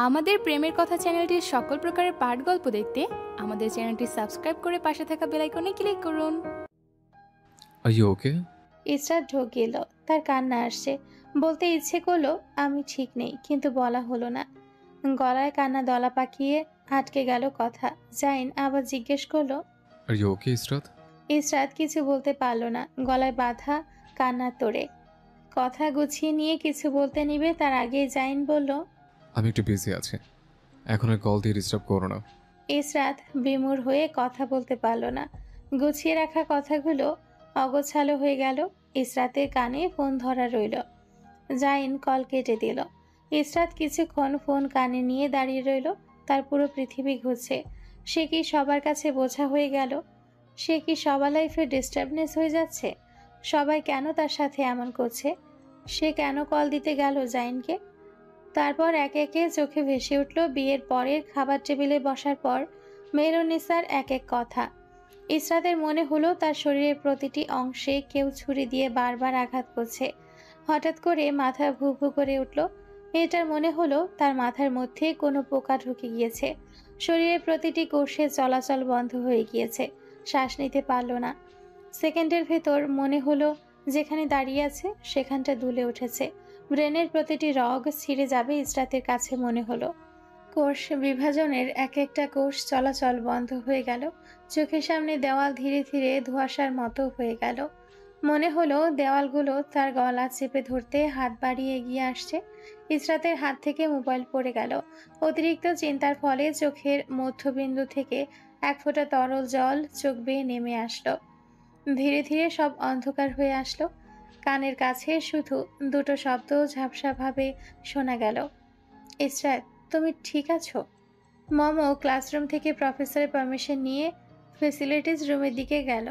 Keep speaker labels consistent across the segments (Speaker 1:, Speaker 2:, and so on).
Speaker 1: আমাদের প্রেমের কথা চ্যানেলটির সকল প্রকারের পাঠ গল্প দেখতে আমাদের চ্যানেলটি সাবস্ক্রাইব করে পাশে থাকা বেল আইকনে ক্লিক করুন।
Speaker 2: Are you okay?
Speaker 3: ইসরাত ঢোক গেল, তার কান্না আসছে। বলতে ইচ্ছে করলো আমি ঠিক নেই, কিন্তু বলা হলো না। গলায় কান্না দলা পাকিয়ে আটকে গেল কথা। জাইন আবার জিজ্ঞেস করলো।
Speaker 2: Are you okay, Israt?
Speaker 3: Israt কিছু বলতে পারলো না, গলায় বাঁধা কান্নার তোড়ে। কথা গুছিয়ে নিয়ে কিছু বলতে নিবে তার আগেই জাইন বলল,
Speaker 2: আমি একটু বিজি আছি, এখন আর কল দিয়ে ডিস্টার্ব করো না।
Speaker 3: ইসরাত বিমূঢ় হয়ে কথা বলতে পারল না। গুছিয়ে রাখা কথাগুলো অগোছালো হয়ে গেল। ইসরাতের কানে ফোন ধরা রইল। জাইন কল কেটে দিল। ইসরাত কিছুক্ষণ ফোন কানে নিয়ে দাঁড়িয়ে রইল। তার পুরো পৃথিবী ঘুরছে। সে কি সবার কাছে বোঝা হয়ে গেল? সে কি সবার লাইফে ডিস্টার্বনেস হয়ে যাচ্ছে? সবাই কেন তার সাথে এমন করছে? সে কেন কল দিতে গেল জাইনকে? তারপর একে একে চোখে ভেসে উঠল বিয়ের পরের খাবার টেবিলে বসার পর মেহরুন্নিসার এক এক কথা। ইসরাতের মনে হলো তার শরীরের প্রতিটি অংশে কেউ ছুরি দিয়ে বারবার আঘাত করছে। হঠাৎ করে মাথা ভু ভু করে উঠল। মেয়েটার মনে হলো তার মাথার মধ্যে কোনো পোকা ঢুকে গিয়েছে। শরীরের প্রতিটি কোষে চলাচল বন্ধ হয়ে গিয়েছে। শ্বাস নিতে পারল না। সেকেন্ডের ভেতর মনে হলো যেখানে দাঁড়িয়ে আছে সেখানটা দুলে উঠেছে। ব্রেনের প্রতিটি রগ ছিঁড়ে যাবে ইসরাতের কাছে মনে হলো। কোষ বিভাজনের এক একটা কোষ চলাচল বন্ধ হয়ে গেল। চোখের সামনে দেওয়াল ধীরে ধীরে ধোঁয়াশার মতো হয়ে গেল। মনে হলো দেওয়ালগুলো তার গলা চেপে ধরতে হাত বাড়িয়ে এগিয়ে আসছে। ইসরাতের হাত থেকে মোবাইল পড়ে গেল। অতিরিক্ত চিন্তার ফলে চোখের মধ্যবিন্দু থেকে এক ফোঁটা তরল জল চোখ বেয়ে নেমে আসলো। ধীরে ধীরে সব অন্ধকার হয়ে আসলো। কানের কাছে শুধু দুটো শব্দ ঝাপসাভাবে শোনা গেল। ইসরাত, তুমি ঠিক আছো? মমো ক্লাসরুম থেকে প্রফেসরের পারমিশন নিয়ে ফেসিলিটিস রুমের দিকে গেল।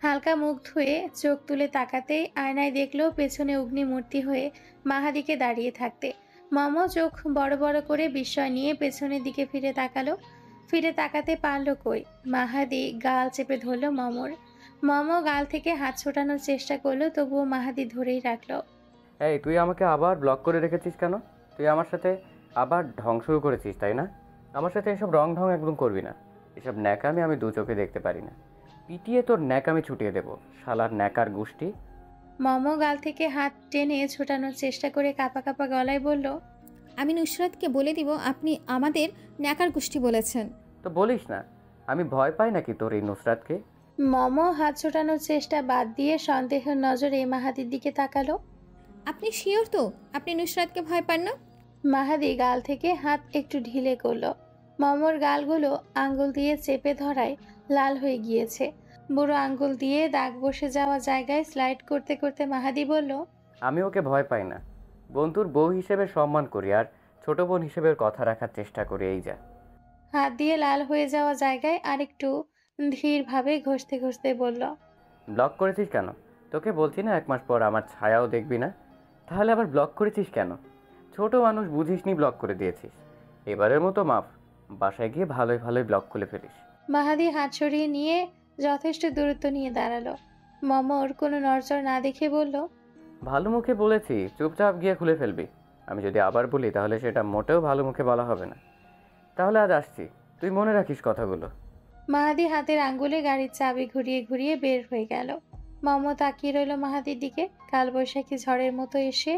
Speaker 3: হালকা মুখ ধুয়ে চোখ তুলে তাকাতেই আয়নায় দেখলো পেছনে অগ্নিমূর্তি হয়ে মাহাদিকে দাঁড়িয়ে থাকতে। মমো চোখ বড় বড় করে বিস্ময় নিয়ে পেছনের দিকে ফিরে তাকালো। ফিরে তাকাতে পারলো কই, মাহাদি গাল চেপে ধরল মমোর। মমো গাল থেকে হাত ছোটানোর চেষ্টা করলো, তবুও মাহাদি ধরেই রাখলো।
Speaker 4: এই তুই আমাকে আবার ব্লক করে রেখেছিস কেন? তুই আমার সাথে আবার ঢং শুরু করেছিস, তাই না? আমার সাথে এসব রং ঢং একদম করবি না। এসব ন্যাকামি আমি দু চোখে দেখতে পারি না। পিটিয়ে তোর ন্যাকামি ছুটিয়ে দেবো, শালার ন্যাকার গোষ্ঠী।
Speaker 3: মমো গাল থেকে হাত টেনে ছোটানোর চেষ্টা করে কাঁপা কাঁপা গলায় বলল,
Speaker 5: আমি নুসরাতকে বলে দিব আপনি আমাদের ন্যাকার গোষ্ঠী বলেছেন।
Speaker 4: তো বলিস না, আমি ভয় পাই নাকি তোর এই নুসরাতকে?
Speaker 3: মমো হাত ছোটানোর চেষ্টা বাদ দিয়ে সন্দেহের নজরে মাহাদির দিকে তাকালো।
Speaker 5: আপনি শিওর তো আপনি নুসরাতকে ভয় পান না?
Speaker 3: মাহাদি গাল থেকে হাত একটু ঢিলে করলো। মমোর গালগুলো আঙ্গুল দিয়ে চেপে ধরায় লাল হয়ে গিয়েছে। বুড়ো আঙ্গুল দিয়ে দাগ বসে যাওয়া জায়গায় স্লাইড করতে করতে মাহাদি বলল,
Speaker 4: আমি ওকে ভয় পাই না। বন্ধুর বউ হিসেবে সম্মান করি আর ছোট বোন হিসেবে ওর কথা রাখার চেষ্টা করি, এই যা।
Speaker 3: হাত দিয়ে লাল হয়ে যাওয়া জায়গায় আরেকটু ধীরভাবে ঘষতে ঘষতে বলল,
Speaker 4: ব্লক করেছিস কেন? তোকে বলছি না 1 মাস পর আমার ছায়াও দেখবি না? তাহলে আবার ব্লক করেছিস কেন? ছোট মানুষ বুঝিসনি, ব্লক করে দিয়েছিস। এবারের মতো মাফ। বাসায় গিয়ে ভালোই ভালোই ব্লক খুলে ফেলিস।
Speaker 3: মাহাদি হাত সরিয়ে নিয়ে যথেষ্ট দূরত্ব নিয়ে দাঁড়ালো। মমোর কোনো নড়চড় না দেখে বলল,
Speaker 4: ভালো মুখে বলেছি, চুপচাপ গিয়ে খুলে ফেলবি। আমি যদি আবার বলি তাহলে সেটা মোটেও ভালো মুখে বলা হবে না। তাহলে আজ আসছি, তুই মনে রাখিস কথাগুলো।
Speaker 3: মাহাদি হাতের আঙ্গুলে গাড়ির চাবি ঘুরিয়ে ঘুরিয়ে বের হয়ে গেল। মমো তাকিয়ে রইল মাহাদির দিকে। কালবৈশাখী ঝড়ের মতো এসে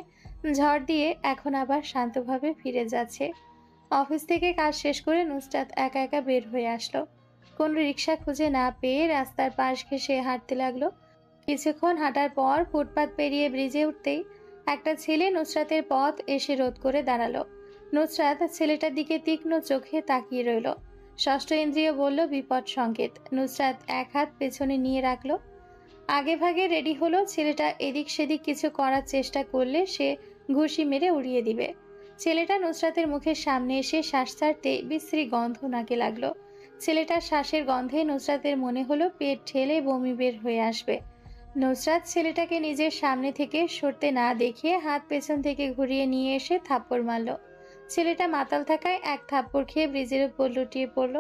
Speaker 3: ঝড় দিয়ে এখন আবার শান্তভাবে ফিরে যাচ্ছে। অফিস থেকে কাজ শেষ করে নুসরাত একা একা বের হয়ে আসলো। কোনো রিক্সা খুঁজে না পেয়ে রাস্তার পাশ ঘেঁষে হাঁটতে লাগলো। কিছুক্ষণ হাঁটার পর ফুটপাত পেরিয়ে ব্রিজে উঠতেই একটা ছেলে নুসরাতের পথ এসে রোধ করে দাঁড়ালো। নুসরাত ছেলেটার দিকে তীক্ষ্ণ চোখে তাকিয়ে রইল। ষষ্ঠ ইন্দ্রিয় বলল বিপদ সংকেত। নুসরাত এক হাত পেছনে নিয়ে রাখলো। আগে ভাগে রেডি হলো। ছেলেটা এদিক সেদিক কিছু করার চেষ্টা করলে সে ঘুষি মেরে উড়িয়ে দিবে। ছেলেটা নুসরাতের মুখের সামনে এসে শ্বাস ছাড়তে বিশ্রী গন্ধ নাকে লাগলো। ছেলেটার শ্বাসের গন্ধে নুসরাতের মনে হলো পেট ঠেলে বমি বের হয়ে আসবে। নুসরাত ছেলেটাকে নিজের সামনে থেকে সরতে না দেখে হাত পেছন থেকে ঘুরিয়ে নিয়ে এসে থাপ্পড় মারল। ছেলেটা মাতাল থাকায় এক থাপ্পড় খেয়ে ব্রিজের উপর লুটিয়ে পড়ল।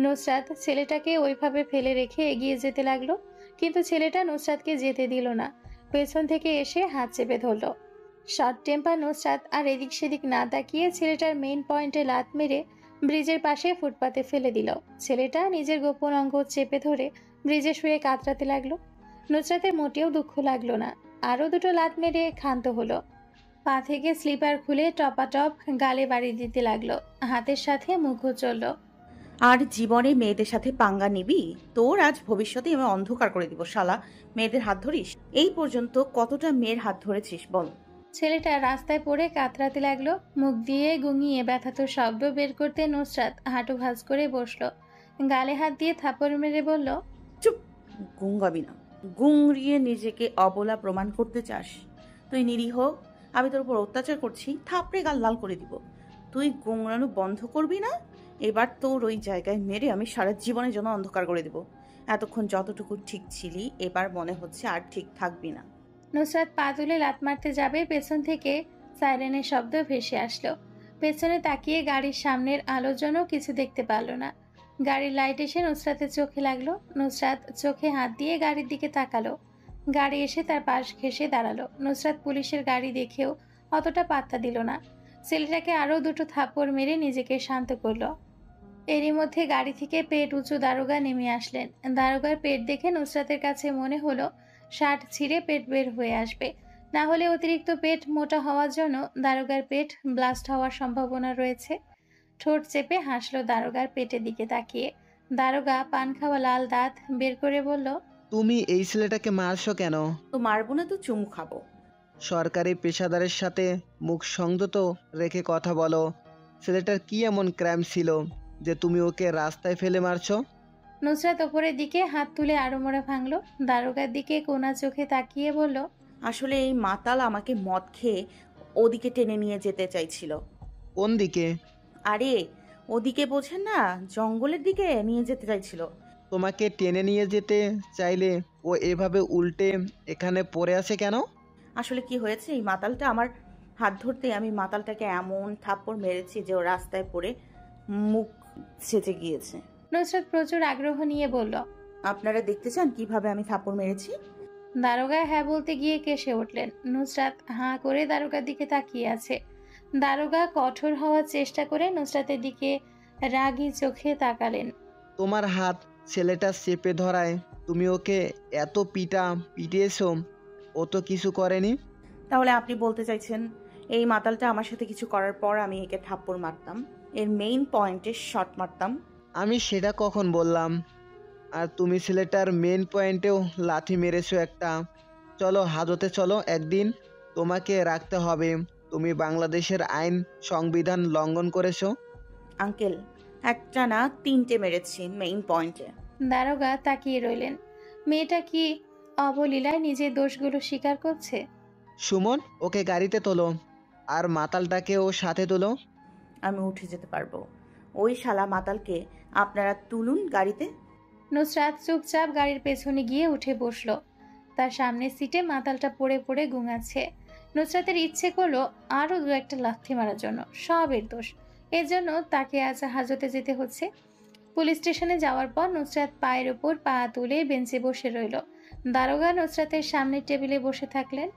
Speaker 3: নুসরাত ছেলেটাকে ওইভাবে ফেলে রেখে এগিয়ে যেতে লাগলো, কিন্তু ছেলেটা নুসরাতকে যেতে দিল না। পেছন থেকে এসে হাত চেপে ধরল। শর্ট টেম্পার নুসরাত আর এদিক সেদিক না তাকিয়ে ছেলেটার মেইন পয়েন্টে লাত মেরে ব্রিজের পাশে ফুটপাতে ফেলে দিল। ছেলেটা নিজের গোপন অঙ্গ চেপে ধরে ব্রিজে শুয়ে কাতরাতে লাগলো। নুসরাতের মোটেও দুঃখ লাগলো না, আরও দুটো লাত মেরে ক্ষান্ত হলো। পা থেকে স্লিপার খুলে টপাটপ গালে বাড়ি দিতে লাগলো, হাতের সাথে মুখও চলল।
Speaker 6: আর জীবনে মেয়েদের সাথে পাঙ্গা নিবি? তোর আজ ভবিষ্যতে আমি অন্ধকার করে দিব শালা। মেয়েদের হাত ধরিস? এই পর্যন্ত কতটা মেয়ের হাত ধরেছিস বল?
Speaker 3: ছেলেটা রাস্তায় পড়ে কাতরাতে লাগলো। মুখ দিয়ে গুঙিয়ে ব্যথাতুর শব্দ বের করতে নুসরাত হাঁটু ভাঁজ করে বসলো। গালে হাত দিয়ে থাপড় মেরে বলল,
Speaker 6: চুপ, গুঙ্গাবি না। গুংড়িয়ে নিজেকে অবলা প্রমাণ করতে চাস? তুই নিরীহ, আমি তোর উপর অত্যাচার করছি, থাপড়ে গাল লাল করে দিব। তুই গুংড়ানো বন্ধ করবি না? এবার তোর ওই জায়গায় মেরে আমি সারা জীবনের জন্য অন্ধকার করে দেব। এতক্ষণ যতটুকু ঠিক ছিলি, এবার মনে হচ্ছে আর ঠিক থাকবি না।
Speaker 3: নুসরাত পা তুলে লাত মারতে যাবে, পেছন থেকে সাইরেনের শব্দ ভেসে আসলো। পেছনে তাকিয়ে গাড়ির সামনের আলোর জন্য কিছু দেখতে পারল না। গাড়ির লাইট এসে নুসরাতের চোখে লাগলো। নুসরাত চোখে হাত দিয়ে গাড়ির দিকে তাকালো। গাড়ি এসে তার পাশ ঘেঁষে দাঁড়ালো। নুসরাত পুলিশের গাড়ি দেখেও অতটা পাত্তা দিল না। ছেলেটাকে আরও দুটো থাপ্পড় মেরে নিজেকে শান্ত করলো। এরই মধ্যে গাড়ি থেকে পেট উঁচু দারোগা নেমে আসলেন। দারোগার পেট দেখে নুসরাতের কাছে মনে হলো শার্ট ছিঁড়ে পেট বের হয়ে আসবে, না হলে অতিরিক্ত পেট মোটা হওয়ার জন্য দারোগার পেট ব্লাস্ট হওয়ার সম্ভাবনা রয়েছে। ঠোঁট চেপে হাসলো দারোগার পেটের দিকে তাকিয়ে। দারোগা পান খাওয়া লাল দাঁত বের করে বলল,
Speaker 7: তুমি এই ছেলেটাকে মারছো কেন?
Speaker 6: তো মারবো না তো চুমু খাবো।
Speaker 7: সরকারি পেশাদারের সাথে মুখ সংযত রেখে কথা বলো। ছেলেটার কি এমন ক্রাইম ছিল যে তুমি ওকে রাস্তায় ফেলে মারছো?
Speaker 3: নুসরাত ওপরের দিকে হাত তুলে আড়মোড়া ভাঙলো। দারোগার দিকে কোনা চোখে তাকিয়ে বলল,
Speaker 6: আসলে এই মাতাল আমাকে মদ খেয়ে ওদিকে টেনে নিয়ে যেতে চাইছিল।
Speaker 7: কোন দিকে?
Speaker 6: আরে ওদিকে বোঝেন না, জঙ্গলের দিকে নিয়ে যেতে চাইছিল।
Speaker 7: তোমাকে টেনে নিয়ে যেতে চাইলে ও এভাবে উল্টে এখানে পড়ে আছে কেন?
Speaker 6: আসলে কি হয়েছে, এই মাতালটা আমার হাত ধরতে আমি মাতালটাকে এমন থাপ্পড় মেরেছি যে ও রাস্তায় পড়ে মুখ ছেঁচে গিয়েছে।
Speaker 3: নুসরাত প্রচুর আগ্রহ নিয়ে বলল,
Speaker 6: আপনারা দেখতে চান কিভাবে আমি থাপ্পড় মেরেছি?
Speaker 3: দারোগা হ্যাঁ বলতে গিয়ে কেসে উঠলেন। নুসরাত হাঁ করে দারোগার দিকে তাকিয়ে আছে। দারোগা কঠোর হওয়ার চেষ্টা করে নুসরাতের দিকে রাগী চোখে তাকালেন।
Speaker 7: তোমার হাত ছেলেটা চেপে ধরায় তুমি ওকে এত পিটিয়েছো, ও তো কিছু করেনি।
Speaker 6: তাহলে আপনি বলতে চাইছেন এই মাতালটা আমার সাথে কিছু করার পর আমি একে থাপ্পড় মারতাম, এর মেইন পয়েন্টে শট মারতাম?
Speaker 7: আমি সেটা কখন বললাম? আর তুমি ছেলেটার মেন পয়েন্টেও লাথি মেরেছো একটা। চলো হাজতে চলো, একদিন তোমাকে রাখতে হবে। তুমি বাংলাদেশের আইন সংবিধান লঙ্ঘন করেছো।
Speaker 6: আঙ্কেল, একটা না তিনটে মেরেছি মেইন পয়েন্টে।
Speaker 3: দারোগা তাকিয়ে রইলেন। মেয়েটা কি অবলীলায় নিজের দোষগুলো স্বীকার করছে?
Speaker 7: সুমন, ওকে গাড়িতে তোলো আর মাতালটাকেও সাথে তোলো।
Speaker 6: আমি উঠে যেতে পারবো। ওই শালা মাতালকে আপনারা তুলুন গাড়িতে।
Speaker 3: নুসরাত চুপচাপ গাড়ির পেছনে গিয়ে উঠে বসলো। তার সামনের সিটে মাতালটা পড়ে পড়ে গুঙাচ্ছে। নুসরাতের ইচ্ছে করলো আরও দু একটা লাথি মারার জন্য, সবের দোষ। এর জন্য তাকে আজ হাজতে যেতে হচ্ছে। পুলিশ স্টেশনে যাওয়ার পর নুসরাত পায়ের ওপর পা তুলে বেঞ্চে বসে রইল। দারোগা নুসরাতের সামনের টেবিলে বসে থাকলেন।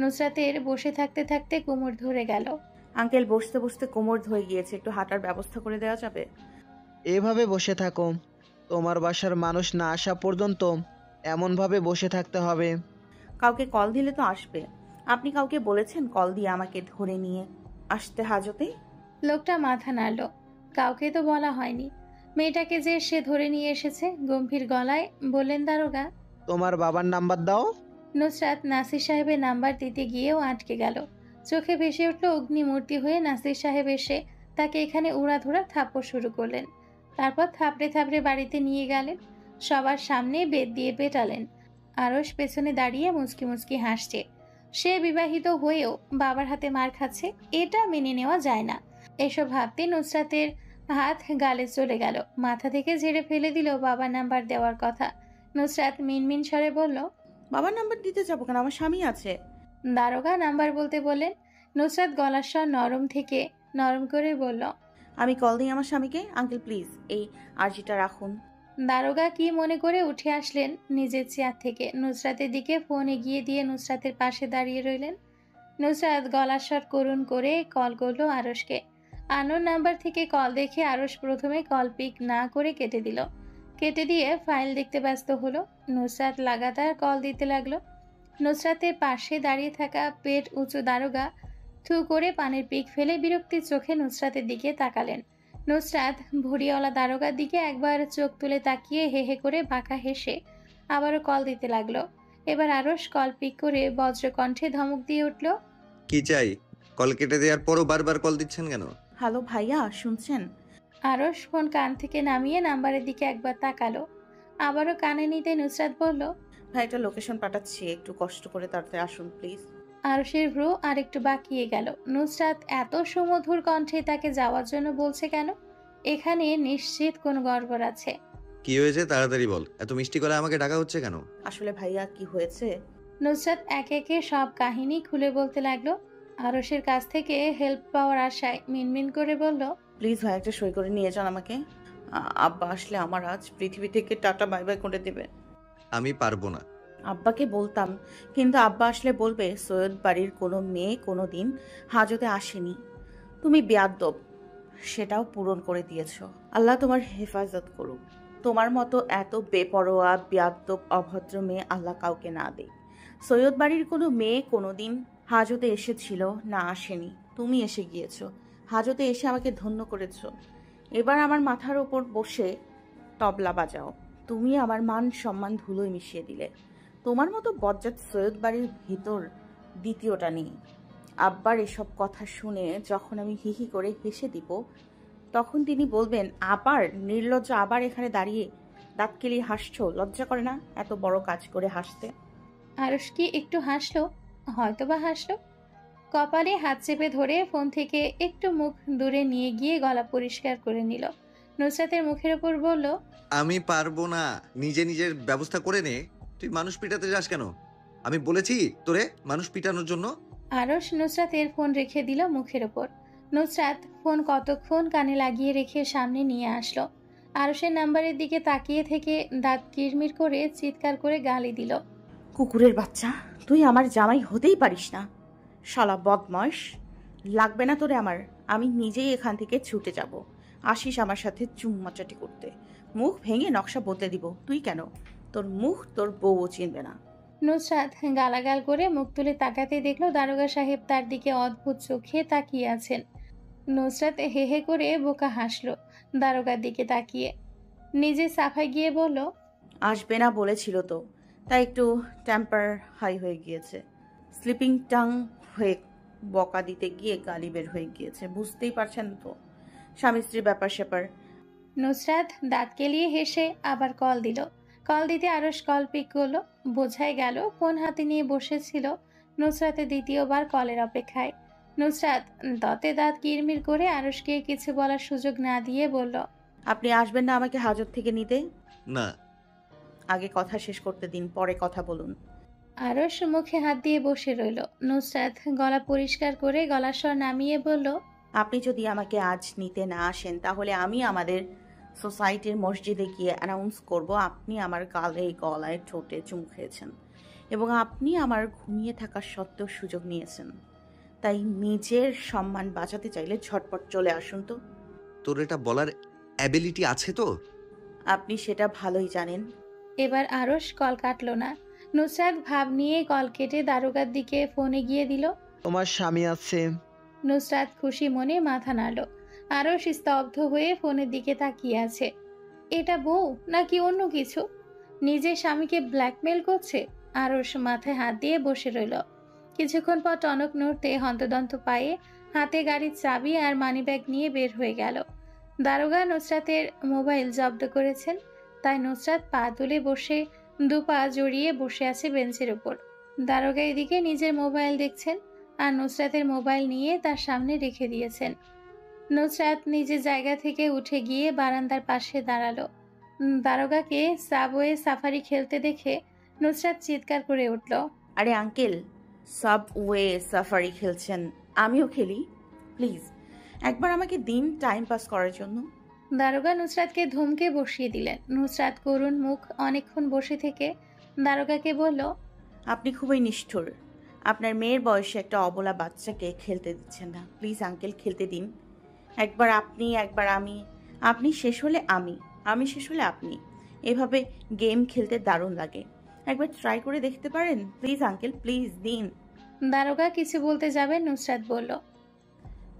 Speaker 3: নুসরাতের বসে থাকতে থাকতে কোমর ধরে গেল।
Speaker 6: আঙ্কেল, বসতে বসতে কোমর ধরে গিয়েছে, একটু হাঁটার ব্যবস্থা করে দেওয়া যাবে?
Speaker 7: এভাবে বসে থাকো, তোমার বাসার মানুষ না আসা পর্যন্ত এমনভাবে বসে থাকতে হবে।
Speaker 6: কাউকে কল দিলে তো আসবে। আপনি কাউকে বলেছেন কল দিয়ে আমাকে ধরে নিয়ে আসতে হাজতে?
Speaker 3: লোকটা মাথা নাড়ল। কাউকে তো বলা হয়নি। মেয়েটাকে যে সে ধরে নিয়ে এসেছে। গম্ভীর গলায় বললেন দারোগা,
Speaker 7: তোমার বাবার নাম্বার দাও।
Speaker 3: নুসরাত নাসির সাহেবের নাম্বার দিতে গিয়েও আটকে গেল। চোখে ভেসে উঠল অগ্নিমূর্তি হয়ে নাসির সাহেব এসে তাকে এখানে উড়াধুরা থাপ্পড় শুরু করলেন। তারপর থাপড়ে থাপড়ে বাড়িতে নিয়ে গেলেন। সবার সামনে বেদ দিয়ে পেটালেন। আরশ পেছনে দাঁড়িয়ে মুচকি মুচকি হাসছে। সে বিবাহিত হয়েও বাবার হাতে মার খাচ্ছে, এটা মেনে নেওয়া যায় না। এসব ভাবতে নুসরাতের হাত গালে চলে গেল। মাথা থেকে ঝেড়ে ফেলে দিল বাবার নাম্বার দেওয়ার কথা। নুসরাত মিনমিন স্বরে বলল,
Speaker 6: বাবার নাম্বার দিতে যাবো কেন, আমার স্বামী আছে।
Speaker 3: দারোগা নাম্বার বলতে বললেন। নুসরাত গলার স্বর নরম থেকে নরম করে বলল,
Speaker 6: আমি কল দিই আমার স্বামীকে। আঙ্কেল প্লিজ এই আরজিটা রাখুন।
Speaker 3: দারোগা কি মনে করে উঠে আসলেন নিজের চেয়ার থেকে। নুসরাতের দিকে ফোন এগিয়ে দিয়ে নুসরাতের পাশে দাঁড়িয়ে রইলেন। নুসরাত গলার স্বর করুণ করে কল করলো আরশকে। আনোর নাম্বার থেকে কল দেখে আরশ প্রথমে কল পিক না করে কেটে দিল। কেটে দিয়ে ফাইল দেখতে ব্যস্ত হলো। নুসরাত লাগাতার কল দিতে লাগলো। নুসরাতের পাশে দাঁড়িয়ে থাকা পেট উঁচু দারোগা থু করে পানির পিক ফেলে বিরক্তির চোখে নুসরাতের দিকে তাকালেন। নুসরাত ভুড়িওয়ালা দারোগার দিকে একবার চোখ তুলে তাকিয়ে হে হে করে বাঁকা হেসে আবারও কল দিতে লাগলো। এবার আরশ কল পিক করে বজ্রকণ্ঠে ধমক দিয়ে উঠল।
Speaker 8: কি চাই? কল কেটে দেওয়ার পরও বারবার কল দিচ্ছেন কেন?
Speaker 6: হ্যালো ভাইয়া, শুনছেন?
Speaker 3: আরশ ফোন কান থেকে নামিয়ে নাম্বারের দিকে একবার তাকালো। আবারও কানে নিতে নুসরাত বলল,
Speaker 6: ভাই একটা লোকেশন পাঠাচ্ছি, একটু কষ্ট করে তাড়াতাড়ি আসুন প্লিজ।
Speaker 3: আরশের ভ্রু আর একটু বাকিয়ে গেল। নুসরাত এত সুমধুর কণ্ঠে তাকে যাওয়ার জন্য বলছে কেন? এখানে নিশ্চিত কোনো গড়বড় আছে।
Speaker 8: কি হয়েছে তাড়াতাড়ি বল। এত মিষ্টি করে আমাকে ডাকা হচ্ছে কেন?
Speaker 6: আসলে ভাইয়া কি হয়েছে?
Speaker 3: নুসরাত একে একে সব কাহিনী খুলে বলতে লাগলো। আরশের কাছ থেকে হেল্প পাওয়ার আশায় মিনমিন করে বলল,
Speaker 6: প্লিজ ভাই একটা সই করে নিয়ে যান আমাকে। আব্বা আসলে আমার আজ পৃথিবী থেকে টাটা বাই বাই করে দেবে।
Speaker 8: আমি পারবো না।
Speaker 6: আব্বাকে বলতাম, কিন্তু আব্বা আসলে বলবে সৈয়দ বাড়ির কোনো মেয়ে কোনো দিন হাজতে আসেনি, তুমি বেয়াদ্দব। সেটাও পূরণ করে দিয়েছো। আল্লাহ তোমার হেফাজত করুক। তোমার মতো এত বেপরোয়া বেয়াদ্দব অভদ্র মেয়ে আল্লাহ কাউকে না দেয়। সৈয়দ বাড়ির কোনো মেয়ে কোনো দিন হাজতে এসেছিল না আসেনি, তুমি এসে গিয়েছো। হাজতে এসে আমাকে ধন্য করেছো। এবার আমার মাথার ওপর বসে তবলা বাজাও। তুমি আমার মান সম্মান ধুলোয় মিশিয়ে দিলে। তোমার মতো বজ্জাত সৈয়দ বাড়ির ভিতর দ্বিতীয়টা নেই। আব্বার এসব কথা শুনে যখন আমি হিহি করে হেসে দিব, তখন তিনি বলবেন, আবার নির্লজ্জ, আবার এখানে দাঁড়িয়ে দাঁত কেলিয়ে হাসছো, লজ্জা করে না এত বড় কাজ করে হাসতে?
Speaker 3: আরশ কি একটু হাসলো, হয়তোবা হাসলো। কপালে হাত চেপে ধরে ফোন থেকে একটু মুখ দূরে নিয়ে গিয়ে গলা পরিষ্কার করে নিল। নুসরাতের মুখের ওপর বলল,
Speaker 8: আমি পারবো না। নিজে নিজের ব্যবস্থা করে নে। তুই মানুষ পিটাতে যাস কেন? আমি বলেছি তোরে মানুষ পিটানোর জন্য?
Speaker 3: আরশ নুসরাতের ফোন রেখে দিল মুখের ওপর। নুসরাত ফোন কতক্ষণ কানে লাগিয়ে রেখে সামনে নিয়ে আসলো। আরশের নাম্বারের দিকে তাকিয়ে থেকে দাঁত কিরমির করে চিৎকার করে গালি দিল,
Speaker 6: কুকুরের বাচ্চা, তুই আমার জামাই হতেই পারিস না, শালা বদমাস। লাগবে না তোরে আমার। আমি নিজেই এখান থেকে ছুটে যাব। আসিস আমার সাথে চুম্মাচাটি করতে, মুখ ভেঙে নকশা বদলে দিব। তুই কেন? তোর মুখ তোর বউও চিনবে না।
Speaker 3: নুসরাত গালাগাল করে মুখ তুলে তাকাতে দেখলো দারোগা সাহেব তার দিকে অদ্ভুত চোখে তাকিয়ে আছেন। নুসরাত হে হে করে বোকা হাসলো দারোগার দিকে তাকিয়ে। নিজে সাফাই গিয়ে বলল,
Speaker 6: আসবে না বলেছিল তো, তাই একটু টেম্পার হাই হয়ে গিয়েছে। স্লিপিং টাং হয়ে বকা দিতে গিয়ে গালি বের হয়ে গিয়েছে, বুঝতেই পারছেন তো। স্বামী স্ত্রীর ব্যাপার স্যাপার।
Speaker 3: নুসরাত দাঁত কেলিয়ে হেসে আবার কল দিল। কল দিতে আরশ কল পিক করলো। বোঝাই গেল ফোন হাতে নিয়ে বসেছিল নুসরাতের দ্বিতীয়বার কলের অপেক্ষায়। নুসরাত দাঁতে দাঁত কিরমির করে আরশকে কিছু বলার সুযোগ না দিয়ে বলল,
Speaker 6: আপনি আসবেন না আমাকে হাজত থেকে নিতে?
Speaker 8: না।
Speaker 6: আগে কথা শেষ করতে দিন, পরে কথা বলুন।
Speaker 3: আরশ মুখে হাত দিয়ে বসে রইল। নুসরাত গলা পরিষ্কার করে গলার স্বর নামিয়ে বলল,
Speaker 6: আপনি যদি আমাকে আজ নিতে না আসেন, তাহলে আমি আমাদের সোসাইটির মসজিদে গিয়ে অ্যানাউন্স করব আপনি আমার গালে গলায় ঠোঁটে চুমু খেয়েছেন এবং আপনি আমার ঘুমিয়ে থাকার সত্ত্বেও সুযোগ নিয়েছেন। তাই নিজের সম্মান বাঁচাতে চাইলে ঝটপট চলে আসুন তো।
Speaker 8: তোর এটা বলার অ্যাবিলিটি আছে তো?
Speaker 6: আপনি সেটা ভালোই জানেন।
Speaker 3: এবার আরশ কল কাটলো না। নুসরাত ভাব নিয়ে কল কেটে দারোগার দিকে ফোনে গিয়ে দিল।
Speaker 7: তোমার স্বামী আছে।
Speaker 3: নুসরাত খুশি মনে মাথা নাড়ল। আরশ স্তব্ধ হয়ে ফোনের দিকে তাকিয়ে আছে। এটা বউ নাকি অন্য কিছু? নিজের স্বামীকে ব্ল্যাকমেল করছে? আরশ মাথায় হাত দিয়ে বসে রইল। কিছুক্ষণ পর টনক নড়তে হন্তদন্ত পায়ে হাতে গাড়ির চাবি আর মানিব্যাগ নিয়ে বের হয়ে গেল। দারোগা নুসরাতের মোবাইল জব্দ করেছেন, তাই নুসরাত পা তুলে বসে দুপা জড়িয়ে বসে আছে বেঞ্চের উপর। দারোগা এদিকে নিজের মোবাইল দেখছেন আর নুসরাতের মোবাইল নিয়ে তার সামনে রেখে দিয়েছেন। নুসরাত নিজের জায়গা থেকে উঠে গিয়ে বারান্দার পাশে দাঁড়ালো। দারোগাকে সাবওয়ে সাফারি খেলতে দেখে নুসরাত চিৎকার করে উঠল,
Speaker 6: আরে আঙ্কেল, সাবওয়ে সাফারি খেলছেন, আমিও খেলি। প্লিজ একবার আমাকে দিন টাইম পাস করার জন্য।
Speaker 3: দারোগা নুসরাতকে ধমকে বসিয়ে দিলেন। নুসরাত করুণ মুখ অনেকক্ষণ বসে থেকে দারোগাকে বলল,
Speaker 6: আপনি খুবই নিষ্ঠুর। আপনার মেয়ের বয়সে একটা অবলা বাচ্চাকে খেলতে দিচ্ছেন না। প্লিজ আঙ্কেল, খেলতে দিন। একবার আপনি, একবার আমি, আপনি শেষ হলে আমি, আমি শেষ হলে আপনি। এভাবে গেম খেলতে দারুণ লাগে। একবার ট্রাই করে দেখতে পারেন। প্লিজ আঙ্কেল, প্লিজ দিন।
Speaker 3: দারোগা কিছু বলতে যাবে, নুসরাত বলল,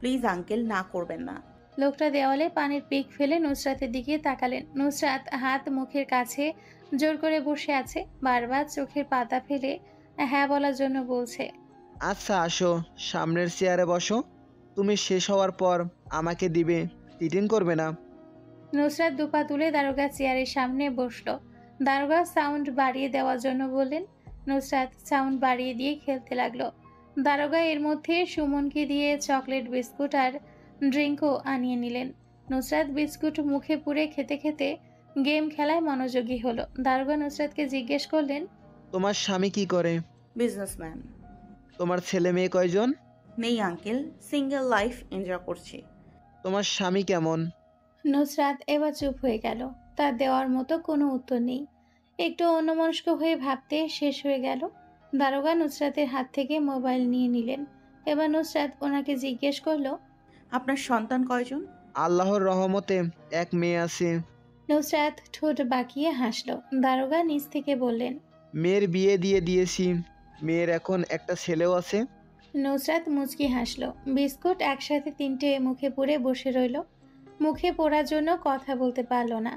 Speaker 6: প্লিজ আঙ্কেল, না করবেন না।
Speaker 3: লোকটা দেওয়ালে পানির পিক ফেলে নুসরাতের দিকে তাকালেন। নুসরাত হাত মুখের কাছে জোর করে বসে আছে, বারবার চোখের পাতা ফেলে হ্যাঁ বলার জন্য বলছে।
Speaker 7: আচ্ছা আসো, সামনের চেয়ারে বসো। তুমি শেষ হওয়ার পর আমাকে দিবে, চিটিং করবে না।
Speaker 3: নুসরাত দুপা তুলে দারোগা চেয়ারের সামনে বসলো। দারোগা সাউন্ড বাড়িয়ে দেওয়ার জন্য বললেন। নুসরাত সাউন্ড বাড়িয়ে দিয়ে খেলতে লাগলো। দারোগা এর মধ্যে সুমনকে দিয়ে চকলেট বিস্কুট আর ড্রিঙ্কও আনিয়ে নিলেন। নুসরাত বিস্কুট মুখে পুরে খেতে খেতে গেম খেলায় মনোযোগী হলো। দারোগা নুসরাতকে জিজ্ঞেস করলেন,
Speaker 7: তোমার স্বামী কি করে?
Speaker 6: বিজনেসম্যান।
Speaker 7: তোমার ছেলে মেয়ে কয়জন?
Speaker 6: নেই আঙ্কেল, সিঙ্গেল লাইফ এনজয় করছি।
Speaker 7: তোমার স্বামী কেমন?
Speaker 3: নুসরাত এবার চুপ হয়ে গেল। তার দেওয়ার মতো কোনো উত্তর নেই। একটু অন্যমনস্ক হয়ে ভাবতে শেষ হয়ে গেল। দারোগা নুসরাতের হাত থেকে মোবাইল নিয়ে নিলেন। এবার নুসরাত ওনাকে জিজ্ঞেস করলো,
Speaker 6: আপনার সন্তান কয়জন?
Speaker 7: আল্লাহর রহমতে এক মেয়ে আছে।
Speaker 3: নুসরাত ঠোঁট বাঁকিয়ে হাসলো। দারোগা নিচ থেকে বললেন,
Speaker 7: মেয়ের বিয়ে দিয়ে দিয়েছি, মেয়ের এখন একটা ছেলেও আছে।
Speaker 3: নুসরাত মুচকি হাসলো। বিস্কুট একসাথে তিনটে মুখে পুরে বসে রইল। মুখে পড়ার জন্য কথা বলতে পারল না।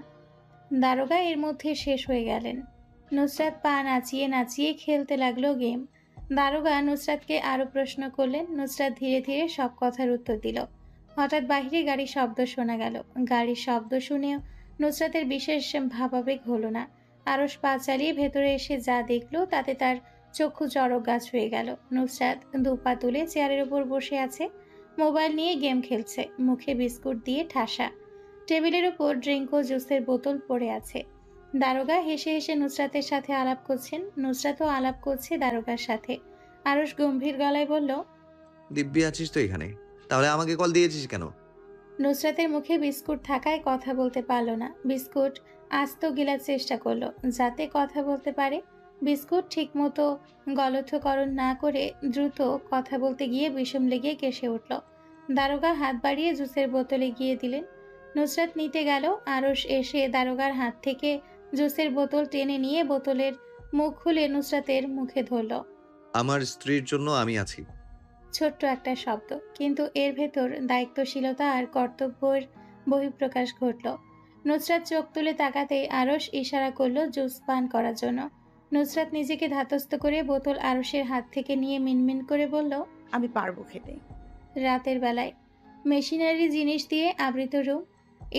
Speaker 3: দারোগা এর মধ্যে শেষ হয়ে গেলেন। নুসরাত পা নাচিয়ে নাচিয়ে খেলতে লাগলো গেম। দারোগা নুসরাতকে আরো প্রশ্ন করলেন। নুসরাত ধীরে ধীরে সব কথার উত্তর দিল। হঠাৎ বাহিরে গাড়ির শব্দ শোনা গেল। গাড়ির শব্দ শুনেও নুসরাতের বিশেষ ভাবাবেগ হলো না। আরশ পা চালিয়ে ভেতরে এসে যা দেখলো তাতে তার চক্ষু চড়ক গাছ হয়ে গেল। নুসরাত দুপা তুলে চেয়ারের উপর বসে আছে, মোবাইল নিয়ে গেম খেলছে, মুখে বিস্কুট দিয়ে ঠাসা। টেবিলের উপর ড্রিঙ্ক ও জুসের বোতল পড়ে আছে। দারোগা হেসে হেসে নুসরাতের সাথে আলাপ করছেন, নুসরাতও আলাপ করছে দারোগার সাথে। আরশ গম্ভীর গলায় বলল,
Speaker 8: দিব্যি আছিস তো এখানে, তাহলে আমাকে কল দিয়েছিস কেন?
Speaker 3: নুসরাতের মুখে বিস্কুট থাকায় কথা বলতে পারল না। বিস্কুট আস্ত গিলার চেষ্টা করলো যাতে কথা বলতে পারে। বিস্কুট ঠিকমতো গলথকরণ না করে দ্রুত কথা বলতে গিয়ে বিষম লেগে কেসে উঠল। দারোগা হাত বাড়িয়ে জুসের বোতলে গিয়ে দিলেন। নুসরাত নিতে গেল। আরশ এসে দারোগার হাত থেকে জুসের বোতল টেনে নিয়ে বোতলের মুখ খুলে নুসরাতের মুখে ধরল।
Speaker 8: আমার স্ত্রীর জন্য আমি আছি।
Speaker 3: ছোট্ট একটা শব্দ, কিন্তু এর ভেতর দায়িত্বশীলতা আর কর্তব্যের বহিঃপ্রকাশ ঘটল। নুসরাত চোখ তুলে তাকাতেই আরশ ইশারা করলো জুস পান করার জন্য। নুসরাত নিজেকে ধাতস্থ করে বোতল আরশের হাত থেকে নিয়ে মিনমিন করে বলল,
Speaker 6: আমি পারবো খেতে।
Speaker 3: রাতের বেলায় মেশিনারি জিনিস দিয়ে আবৃত রুম।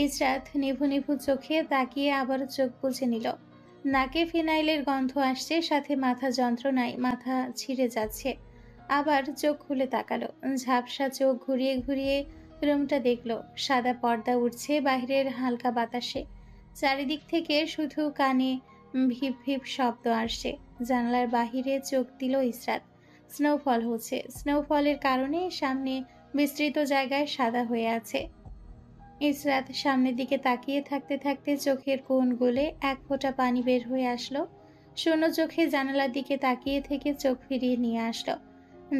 Speaker 3: ইসরাত নিভু নিভু চোখে তাকিয়ে আবারও চোখ বুজে নিল। নাকে ফিনাইলের গন্ধ আসছে, সাথে মাথা যন্ত্রণায় মাথা ছিঁড়ে যাচ্ছে। আবার চোখ খুলে তাকালো। ঝাপসা চোখ ঘুরিয়ে ঘুরিয়ে রুমটা দেখলো। সাদা পর্দা উঠছে বাহিরের হালকা বাতাসে। চারিদিক থেকে শুধু কানে ভিপ ভিপ শব্দ আসছে। জানালার বাহিরে চোখ দিল ইসরাত। স্নোফল হচ্ছে। স্নোফলের কারণে সামনে বিস্তৃত জায়গায় সাদা হয়ে আছে। ইসরাত সামনের দিকে তাকিয়ে থাকতে থাকতে চোখের কোণ গলে এক ফোঁটা পানি বের হয়ে আসলো। শূন্য চোখে জানালার দিকে তাকিয়ে থেকে চোখ ফিরিয়ে নিয়ে আসলো।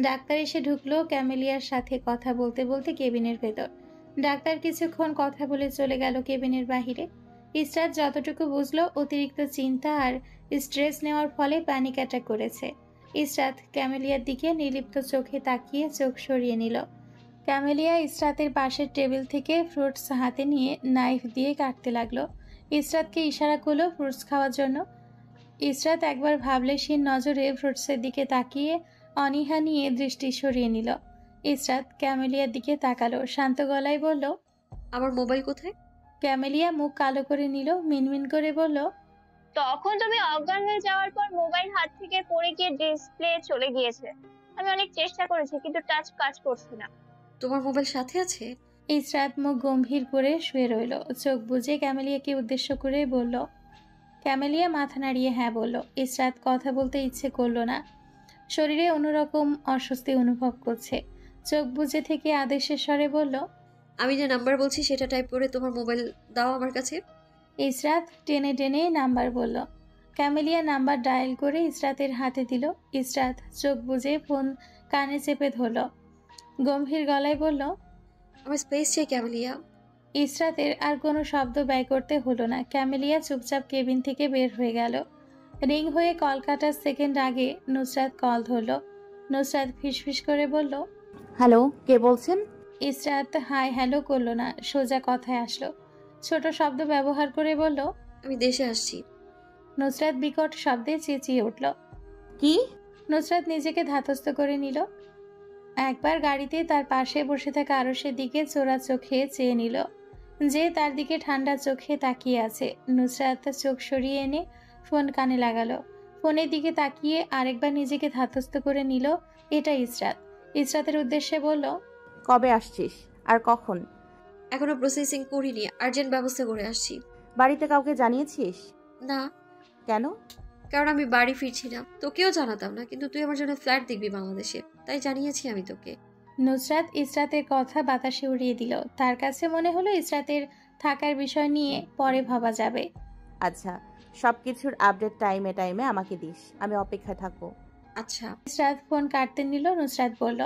Speaker 3: ডাক্তার এসে ঢুকলো ক্যামেলিয়ার সাথে কথা বলতে বলতে কেবিনের ভেতর। ডাক্তার কিছুক্ষণ কথা বলে চলে গেল কেবিনের বাহিরে। ইসরাত যতটুকু বুঝলো, অতিরিক্ত চিন্তা আর স্ট্রেস নেওয়ার ফলে প্যানিক অ্যাটাক করেছে। ইসরাত ক্যামেলিয়ার দিকে নির্লিপ্ত চোখে তাকিয়ে চোখ সরিয়ে নিল। ক্যামেলিয়া ইসরাতের পাশের টেবিল থেকে ফ্রুটস হাতে নিয়ে নাইফ দিয়ে কাটতে লাগলো। ইসরাতকে ইশারা করলো ফ্রুটস খাওয়ার জন্য। ইসরাত একবার ভাবলেশীন নজরে ফ্রুটসের দিকে তাকিয়ে অনীহা নিয়ে দৃষ্টি সরিয়ে নিল। ইসরাত ক্যামেলিয়ার দিকে তাকালো, শান্ত গলায় বলল,
Speaker 9: আমার মোবাইল কোথায়?
Speaker 3: ক্যামেলিয়া মুখ কালো করে নিল, মিনমিন করে বলল,
Speaker 10: তখন তুমি অজ্ঞান হয়ে যাওয়ার পর মোবাইল হাত থেকে পড়ে গিয়ে ডিসপ্লে চলে গিয়েছে। আমি অনেক চেষ্টা করেছি কিন্তু টাচ কাজ করছে না।
Speaker 9: তোমার মোবাইল সাথে আছে?
Speaker 3: ইসরাত মুখ গম্ভীর করে শুয়ে রইল। চোখ বুজে ক্যামেলিয়াকে উদ্দেশ্য করে বলল। ক্যামেলিয়া মাথা নাড়িয়ে হ্যাঁ বলল। ইসরাত কথা বলতে ইচ্ছে করলো না। শরীরে অন্যরকম অস্বস্তি অনুভব করছে। চোখ বুজে থেকে আদেশের স্বরে বলল,
Speaker 9: আমি যে নাম্বার বলছি সেটা টাইপ করে তোমার মোবাইল দাও আমার কাছে।
Speaker 3: ইসরাত টেনে টেনে নাম্বার বলল। ক্যামেলিয়া নাম্বার ডায়াল করে ইসরাতের হাতে দিল। ইসরাত চোখ বুজে ফোন কানে চেপে ধরল, গম্ভীর গলায় বলল,
Speaker 9: আমার স্পেস চাই ক্যামেলিয়া।
Speaker 3: ইসরাতের আর কোনো শব্দ ব্যয় করতে হলো না। ক্যামেলিয়া চুপচাপ কেবিন থেকে বের হয়ে গেল। রিং হয়ে কল কাটার সেকেন্ড আগে নুসরাত কল ধরল। নুসরাত ফিসফিস করে বলল,
Speaker 6: হ্যালো, কে বলছেন?
Speaker 3: ইসরাত হাই হ্যালো করলো না, সোজা কথায় আসলো। ছোট শব্দ ব্যবহার করে বলল,
Speaker 9: আমি দেশে আসছি।
Speaker 3: নুসরাত বিকট শব্দে চেঁচিয়ে উঠল।
Speaker 6: কি?
Speaker 3: নুসরাত নিজেকে ধাতস্থ করে নিল। একবার গাড়িতে তার পাশে বসে থাকা আরশের দিকে চোরা চোখে চেয়ে নিল, যে তার দিকে ঠান্ডা চোখে তাকিয়ে আছে। নুসরাত চোখ সরিয়ে এনে ফোন কানে লাগালো। ফোনের দিকে তাকিয়ে আরেকবার নিজেকে ধাতস্থ করে নিল। এটা ইসরাত। ইসরাতের উদ্দেশ্যে বলল,
Speaker 6: কবে আসছিস আর কখন?
Speaker 9: এখনো প্রসেসিং করিনি, আর্জেন্ট ব্যবস্থা করে আসছি।
Speaker 6: বাড়িতে কাউকে জানিয়েছিস?
Speaker 9: না।
Speaker 6: কেন?
Speaker 9: কারণ আমি বাড়ি ফিরছি না। তোকেও জানাতাম না, কিন্তু তুই আমার জন্য ফ্ল্যাট দেখবি বাংলাদেশে, তাই জানিয়েছি আমি তোকে।
Speaker 3: নুসরাত ইসরাতের কথা বাতাসে উড়িয়ে দিল। তার কাছে মনে হলো ইসরাতের থাকার বিষয় নিয়ে পরে ভাবা যাবে।
Speaker 6: আচ্ছা, সবকিছুর আপডেট টাইমে টাইমে আমাকে দিস, আমি অপেক্ষায় থাকবো।
Speaker 9: আচ্ছা।
Speaker 3: ইসরাত ফোন কাটতে নিল। নুসরাত বলল,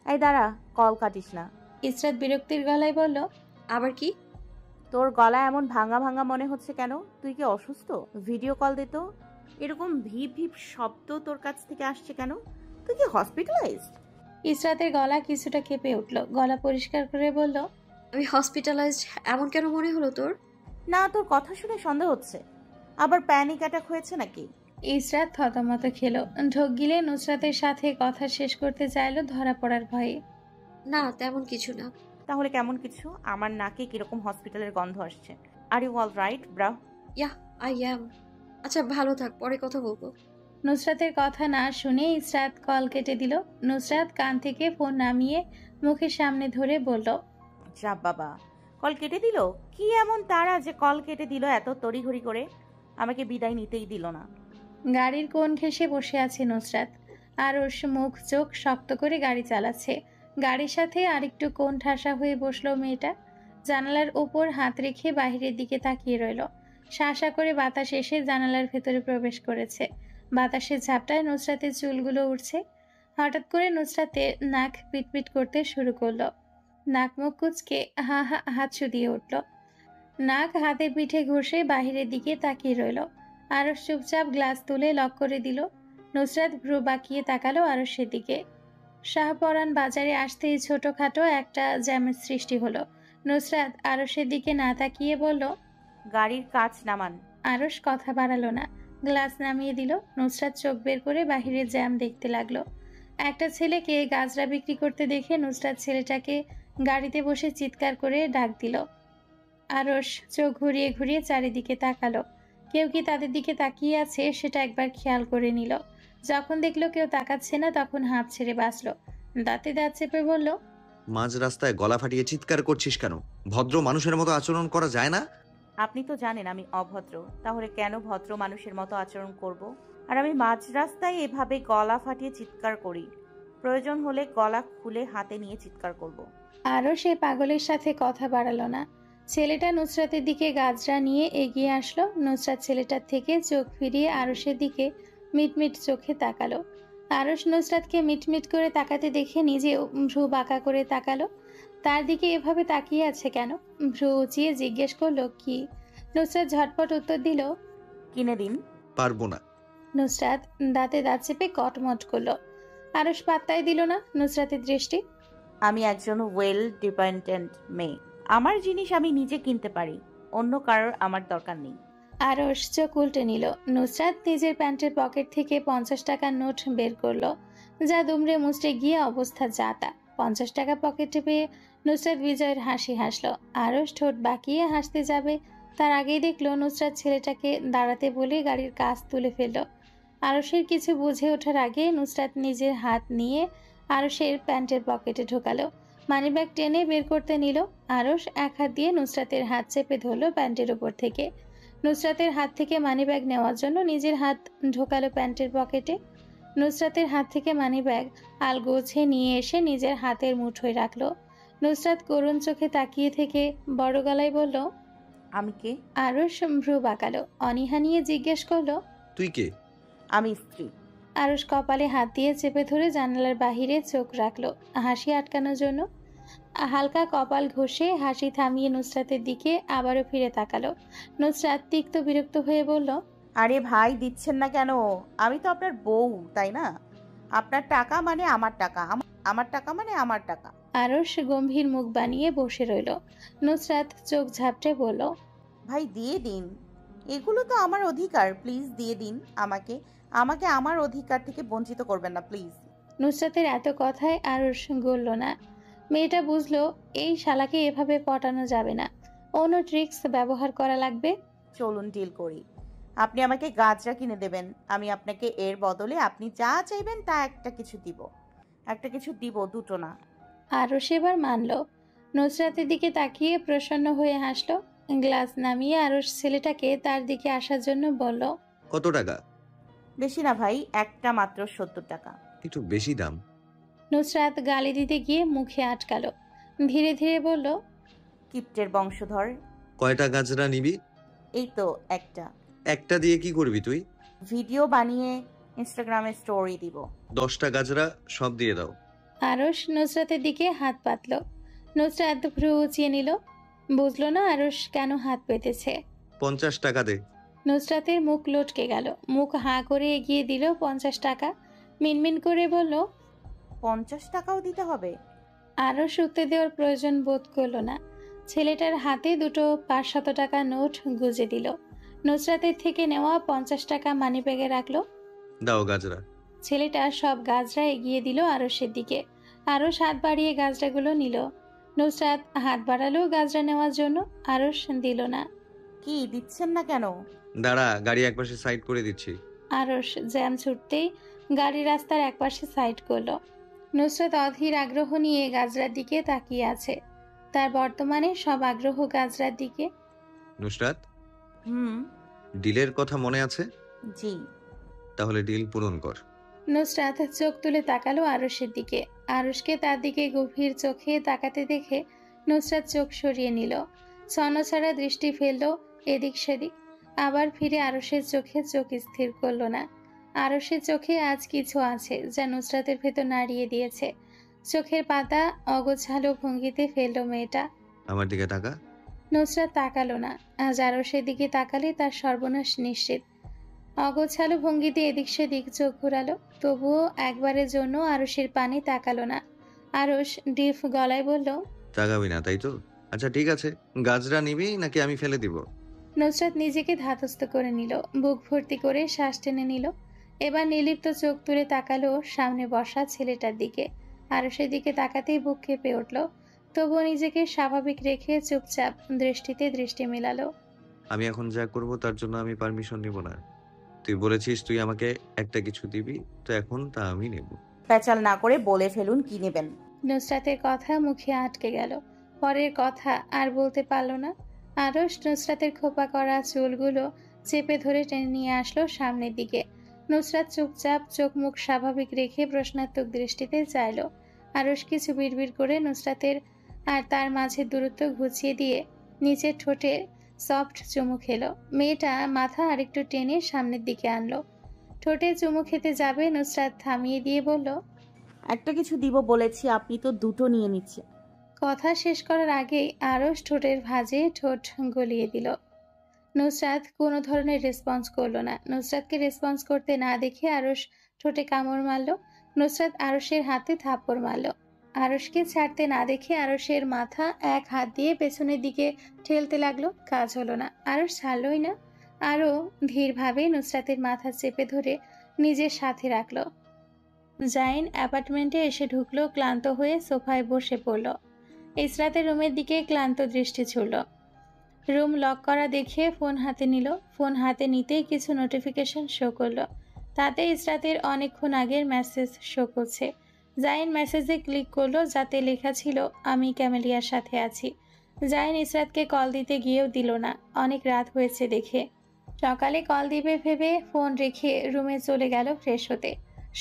Speaker 6: এই দাঁড়া, কল কাটিস না।
Speaker 3: ইসরাত বিরক্তির গলায় বলল,
Speaker 9: আবার কি?
Speaker 6: তোর গলা এমন ভাঙা ভাঙা মনে হচ্ছে কেন? তুই কি অসুস্থ? ভিডিও কল দিত। এরকম ভিপ ভিপ শব্দ তোর কাছ থেকে আসছে কেন? তুই কি হসপিটালাইজড?
Speaker 3: ইসরাতের গলা কিছুটা কেঁপে উঠল। গলা পরিষ্কার করে বলল,
Speaker 9: আমি হসপিটালাইজড এমন কেন মনে হলো তোর?
Speaker 6: না, তোর কথা শুনে সন্দেহ হচ্ছে। আবার প্যানিক অ্যাটাক হয়েছে নাকি?
Speaker 3: ইসরাত থতমত খেলো। ঢোক গিলে নুসরাতের সাথে কথা শেষ করতে চাইল ধরা পড়ার ভয়ে।
Speaker 9: না, তেমন কিছু না।
Speaker 6: তাহলে কেমন কিছু? আমার নাকে কিরকম হসপিটালের গন্ধ আসছে। Are you all right bro?
Speaker 9: Yeah, I am. আচ্ছা, ভালো থাক, পরে কথা বলবো।
Speaker 3: নুসরাতের কথা না শুনে ইসরাত কল কেটে দিল। নুসরাত কান থেকে ফোন নামিয়ে মুখের সামনে ধরে বলল,
Speaker 6: যা বাবা, কল কেটে দিল? কি এমন তারা যে কল কেটে দিল এত তড়িঘড়ি করে? আমাকে বিদায় নিতেই দিল না।
Speaker 3: গাড়ির কোণ ঘেঁষে বসে আছে নুসরাত। আর ওর মুখ চোখ শক্ত করে গাড়ি চালাচ্ছে। গাড়ির সাথে আরেকটু কোণ ঠাসা হয়ে বসলো মেয়েটা। জানালার ওপর হাত রেখে বাহিরের দিকে তাকিয়ে রইল। শাঁসা করে বাতাস এসে জানালার ভেতরে প্রবেশ করেছে। বাতাসের ঝাপটায় নুসরাতের চুলগুলো উঠছে। হঠাৎ করে নুসরাতের নাক পিটপিট করতে শুরু করলো। নাক মুখ কুচকে হা হা হাতছু দিয়ে উঠল। নাক হাতের পিঠে ঘষে বাহিরের দিকে তাকিয়ে রইল। আরশ চুপচাপ গ্লাস তুলে লক করে দিল। নুসরাত ভ্রু বাঁকিয়ে তাকালো আরশের দিকে। শাহপরান বাজারে আসতেই ছোটখাটো একটা জ্যামের সৃষ্টি হলো। নুসরাত আরশের দিকে না তাকিয়ে বলল,
Speaker 6: গাড়ির কাঁচ নামান।
Speaker 3: আরশ কথা বাড়ালো না, গ্লাস নামিয়ে দিল। নুসরাত চোখ বের করে বাহিরের জ্যাম দেখতে লাগলো। একটা ছেলেকে গাজরা বিক্রি করতে দেখে নুসরাত ছেলেটাকে গাড়িতে বসে চিৎকার করে ডাক দিল। আরশ চোখ ঘুরিয়ে ঘুরিয়ে চারিদিকে তাকালো। কেউ কি তাদের দিকে তাকিয়ে আছে সেটা একবার খেয়াল করে নিল। যখন দেখলো কেউ তাকাচ্ছে না, তখন হাঁপ ছেড়ে বাঁচল। দাঁতে দাঁত চেপে বলল,
Speaker 8: মাঝ রাস্তায় গলা ফাটিয়ে চিৎকার করছিস কেন? ভদ্র মানুষের মতো আচরণ করা যায় না?
Speaker 6: আপনি তো জানেন আমি অভদ্র, তাহলে কেন ভদ্র মানুষের মতো আচরণ করব? আর আমি মাঝ রাস্তায় এভাবে গলা ফাটিয়ে চিৎকার করি? প্রয়োজন হলে গলা খুলে হাতে নিয়ে চিৎকার করব।
Speaker 3: আরও সে পাগলের সাথে কথা বাড়ালো না। ছেলেটা নুসরাতের দিকে গাজরা নিয়ে এগিয়ে আসলো। নুসরাত ছেলেটার থেকে চোখ ফিরিয়ে আরশের দিকে মিটমিট চোখে তাকালো। আরশ নুসরাতকে মিটমিট করে তাকাতে দেখে নিজেও ভ্রু বাঁকা করে তাকালো। তার দিকে এভাবে তাকিয়ে আছে কেন? ভ্রু উঁচিয়ে জিজ্ঞেস করলো, কি? নুসরাত ঝটপট উত্তর দিল,
Speaker 6: কিনে দিন।
Speaker 8: পারবো না।
Speaker 3: নুসরাত দাঁতে দাঁত চেপে কটমট করলো। আরশ পাত্তাই দিল না নুসরাতের দৃষ্টি।
Speaker 6: আমি একজন ওয়েল ডিপেন্ডেন্ট মেয়ে, আমার জিনিস আমি নিজে কিনতে পারি, অন্য কারোর আমার দরকার নেই।
Speaker 3: আরশ চোখ উল্টে নিল। নুসরাত নিজের প্যান্টের পকেট থেকে 50 টাকার নোট বের করলো, যা দুমড়ে মুচড়ে গিয়ে অবস্থা যাতা। 50 টাকা পকেটে পেয়ে নুসরাত বিজয়ের হাসি হাসলো। আরশ ঠোঁট বাঁকিয়ে হাসতে যাবে, তার আগেই দেখলো নুসরাত ছেলেটাকে দাঁড়াতে বলে গাড়ির কাজ তুলে ফেললো। আরশের কিছু বুঝে ওঠার আগে নুসরাত নিজের হাত নিয়ে আরশের প্যান্টের পকেটে ঢোকালো। মানিব্যাগ টেনে বের করতে নিল। আরশ এক হাত দিয়ে নুসরাতের হাত চেপে ধরলো প্যান্টের উপর থেকে। নুসরাতের হাত থেকে মানিব্যাগ নেওয়ার জন্য নিজের হাত ঢোকালো প্যান্টের পকেটে। নুসরাতের হাত থেকে মানিব্যাগ আলগোছে নিয়ে এসে নিজের হাতের মুঠোয় রাখলো। নুসরাত করুণ চোখে তাকিয়ে থেকে বড় গলায় বলল,
Speaker 6: আমি কে?
Speaker 3: আরশ ভ্রু বাঁকালো। অনীহা নিয়ে জিজ্ঞেস করলো,
Speaker 8: তুই কে?
Speaker 6: আমি স্ত্রী।
Speaker 3: আরুষ কপালে হাত দিয়ে চেপে ধরে জানালার বাহিরে চোখ রাখলো হাসি আটকানোর জন্য। হালকা কপাল ঘষে হাসি থামিয়ে নুসরাতের দিকে আবারও ফিরে তাকালো। নুসরাত তিক্ত বিরক্ত হয়ে বলল,
Speaker 6: আরে ভাই, দিচ্ছেন না কেন? আমি তো আপনার বউ, তাই না? আপনার টাকা মানে আমার টাকা, আমার টাকা মানে আমার টাকা।
Speaker 3: আরুষ গম্ভীর মুখ বানিয়ে বসে রইল। নুসরাত চোখ ঝাপটে বলল,
Speaker 6: ভাই দিয়ে দিন, এগুলো তো আমার অধিকার, প্লিজ দিয়ে দিন আমাকে। আমাকে আমার অধিকার থেকে বঞ্চিত করবেন না প্লিজ।
Speaker 3: নুসরাতের এত কথায় আরুষ গলল না। মেয়েটা বুঝলো এই শালাকে এভাবে পটানো যাবে না, অন্য ট্রিক্স ব্যবহার করা লাগবে।
Speaker 6: চলুন ডিল করি। আপনি আমাকে গাজরা কিনে দেবেন, আমি আপনাকে এর বদলে আপনি যা চাইবেন তা একটা কিছু দিব, দুটো না।
Speaker 3: আরুষ এবার মানল। নুসরাতের দিকে তাকিয়ে প্রসন্ন হয়ে হাসলো। গ্লাস নামিয়ে আরুষ ছেলেটাকে তার দিকে আসার জন্য বলল,
Speaker 8: কত টাকা?
Speaker 6: বেশি না ভাই, একটা মাত্র 70 টাকা।
Speaker 8: একটু বেশি দাম।
Speaker 3: নুসরাত গালি দিতে গিয়ে মুখে আটকালো। ধীরে ধীরে বলল,
Speaker 6: কিপ্টের বংশধর।
Speaker 8: কয়টা গাজরা নিবি?
Speaker 6: এই তো একটা।
Speaker 8: একটা দিয়ে কি করবি তুই?
Speaker 6: ভিডিও বানিয়ে ইনস্টাগ্রামে স্টোরি দিব।
Speaker 8: 10টা গাজরা সব দিয়ে দাও।
Speaker 3: আরুষ নুসরাতের দিকে হাত পাতল। নুসরাত ভ্রু উঁচিয়ে নিল। বুঝলো না আরুষ কেন হাত পেতেছে।
Speaker 8: 50 টাকা দে।
Speaker 3: নুসরাতের মুখ লটকে গেল। মুখ হাঁ করে এগিয়ে দিল 50 টাকা। মিনমিন করে বলল,
Speaker 6: 50 টাকাও দিতে হবে?
Speaker 3: আরুষ উত্তর দেওয়ার প্রয়োজন বোধ করল না। ছেলেটার হাতে দুটো 500 টাকা নোট গুজে দিল। নুসরাতের থেকে নেওয়া 50 টাকা মানিব্যাগে রাখলো।
Speaker 8: দাও গাজরা।
Speaker 3: ছেলেটা সব গাজরা এগিয়ে দিল আরুষের দিকে। আরুষ হাত বাড়িয়ে গাজরাগুলো নিল। নুসরাত হাত বাড়ালো গাজরা নেওয়ার জন্য। আরুষ দিল না।
Speaker 6: কি দিচ্ছেন না কেন?
Speaker 8: দাঁড়া, গাড়ি একপাশে সাইড করে দিচ্ছি।
Speaker 3: আরুষ জ্যাম ছুটতেই গাড়ি রাস্তার একপাশে সাইড করলো। নুসরাত অধীর আগ্রহ নিয়ে গাজরার দিকে তাকিয়ে আছে। তার বর্তমানে সব আগ্রহ গাজরার দিকে।
Speaker 8: নুসরাত,
Speaker 6: হুম।
Speaker 8: ডিলের কথা মনে আছে?
Speaker 6: জি।
Speaker 8: তাহলে ডিল পূরণ কর।
Speaker 3: নুসরাত চোখ তুলে তাকালো আরুষের দিকে। আরুষকে তার দিকে গভীর চোখে তাকাতে দেখে নুসরাত চোখ সরিয়ে নিল। ছন্নছাড়া দৃষ্টি ফেললো এদিক সেদিক। আবার ফিরে আরুষের চোখে চোখ স্থির করলো না। আরুষের চোখে আজ কিছু আছে যা নুসরাতের ভেতর নাড়িয়ে দিয়েছে। চোখের পাতা অগোছালো ভঙ্গিতে ফেললো মেয়েটা।
Speaker 8: আমার দিকে তাকা।
Speaker 3: নুসরাত তাকালো না। আজ আরুষের দিকে তাকালে তার সর্বনাশ নিশ্চিত। অগোছালো ভঙ্গিতে এদিক সেদিক চোখ ঘুরালো। তবুও একবারের জন্য আরুষের পানে তাকালো না। আরুষ ডিফ গলায় বলল,
Speaker 8: তাকাবি না তাই তো? আচ্ছা ঠিক আছে, গাজরা নিবি নাকি আমি ফেলে দিব?
Speaker 3: নুসরাত নিজেকে ধাতস্থ করে নিল। বুক ভর্তি করে শ্বাস টেনে নিল। এবার নির্লিপ্ত চোখ তুলে তাকালো সামনে বসা ছেলেটার দিকে। আরুষের দিকে তাকাতেই বুক কেঁপে উঠল। তবুও নিজেকে স্বাভাবিক রেখে চুপচাপ দৃষ্টিতে দৃষ্টি মেলালো।
Speaker 8: আমি এখন যা করব তার জন্য আমি পারমিশন নেব না। তুই বলেছিস তুই আমাকে একটা কিছু দিবি, তো এখন তা আমি নেব।
Speaker 6: প্যাচাল না করে বলে ফেলুন কি নেবেন।
Speaker 3: নুসরাতের কথা মুখে আটকে গেল। পরের কথা আর বলতে পারল না। আরুষ নুসরাতের খোপা করা চুলগুলো চেপে ধরে টেনে নিয়ে আসলো সামনের দিকে। নুসরাত চুপচাপ চোখ মুখ স্বাভাবিক রেখে প্রশ্নাত্মক দৃষ্টিতে চাইল। আরুষ কিছু বিড়বিড় করে নুসরাতের আর তার মাঝে দূরত্ব ঘুচিয়ে দিয়ে নিচের ঠোঁটে সফট চুমু খেলো। মেয়েটা মাথা আরেকটু টেনে সামনের দিকে আনলো। ঠোঁটে চুমু খেতে যাবে নুসরাত থামিয়ে দিয়ে বলল,
Speaker 6: একটা কিছু দিব বলেছি, আপনি তো দুটো নিয়ে নিচ্ছেন।
Speaker 3: কথা শেষ করার আগেই আরুষ ঠোঁটের ভাঁজে ঠোঁট গলিয়ে দিল। নুসরাত কোনো ধরনের রেসপন্স করলো না। নুসরাতকে রেসপন্স করতে না দেখে আরুষ ঠোঁটে কামড় মারল। নুসরাত আরুষের হাতে থাপ্পড় মারল। আরুষকে ছাড়তে না দেখে আরুষের মাথা এক হাত দিয়ে পেছনের দিকে ঠেলতে লাগলো। কাজ হলো না। আরুষ ছাড়লই না। আরও ধীরভাবে নুসরাতের মাথা চেপে ধরে নিজের সাথে রাখলো। জাইন অ্যাপার্টমেন্টে এসে ঢুকলো। ক্লান্ত হয়ে সোফায় বসে পড়ল। ইসরাতের রুমের দিকে ক্লান্ত দৃষ্টি ছুড়ল। রুম লক করা দেখে ফোন হাতে নিল। ফোন হাতে নিতেই কিছু নোটিফিকেশন শো করলো। তাতে ইসরাতের অনেকক্ষণ আগের মেসেজ শো করছে। জাইন মেসেজে ক্লিক করলো, যাতে লেখা ছিল, আমি ক্যামেলিয়ার সাথে আছি। জাইন ইসরাতকে কল দিতে গিয়েও দিল না, অনেক রাত হয়েছে দেখে। সকালে কল দিবে ভেবে ফোন রেখে রুমে চলে গেল ফ্রেশ হতে।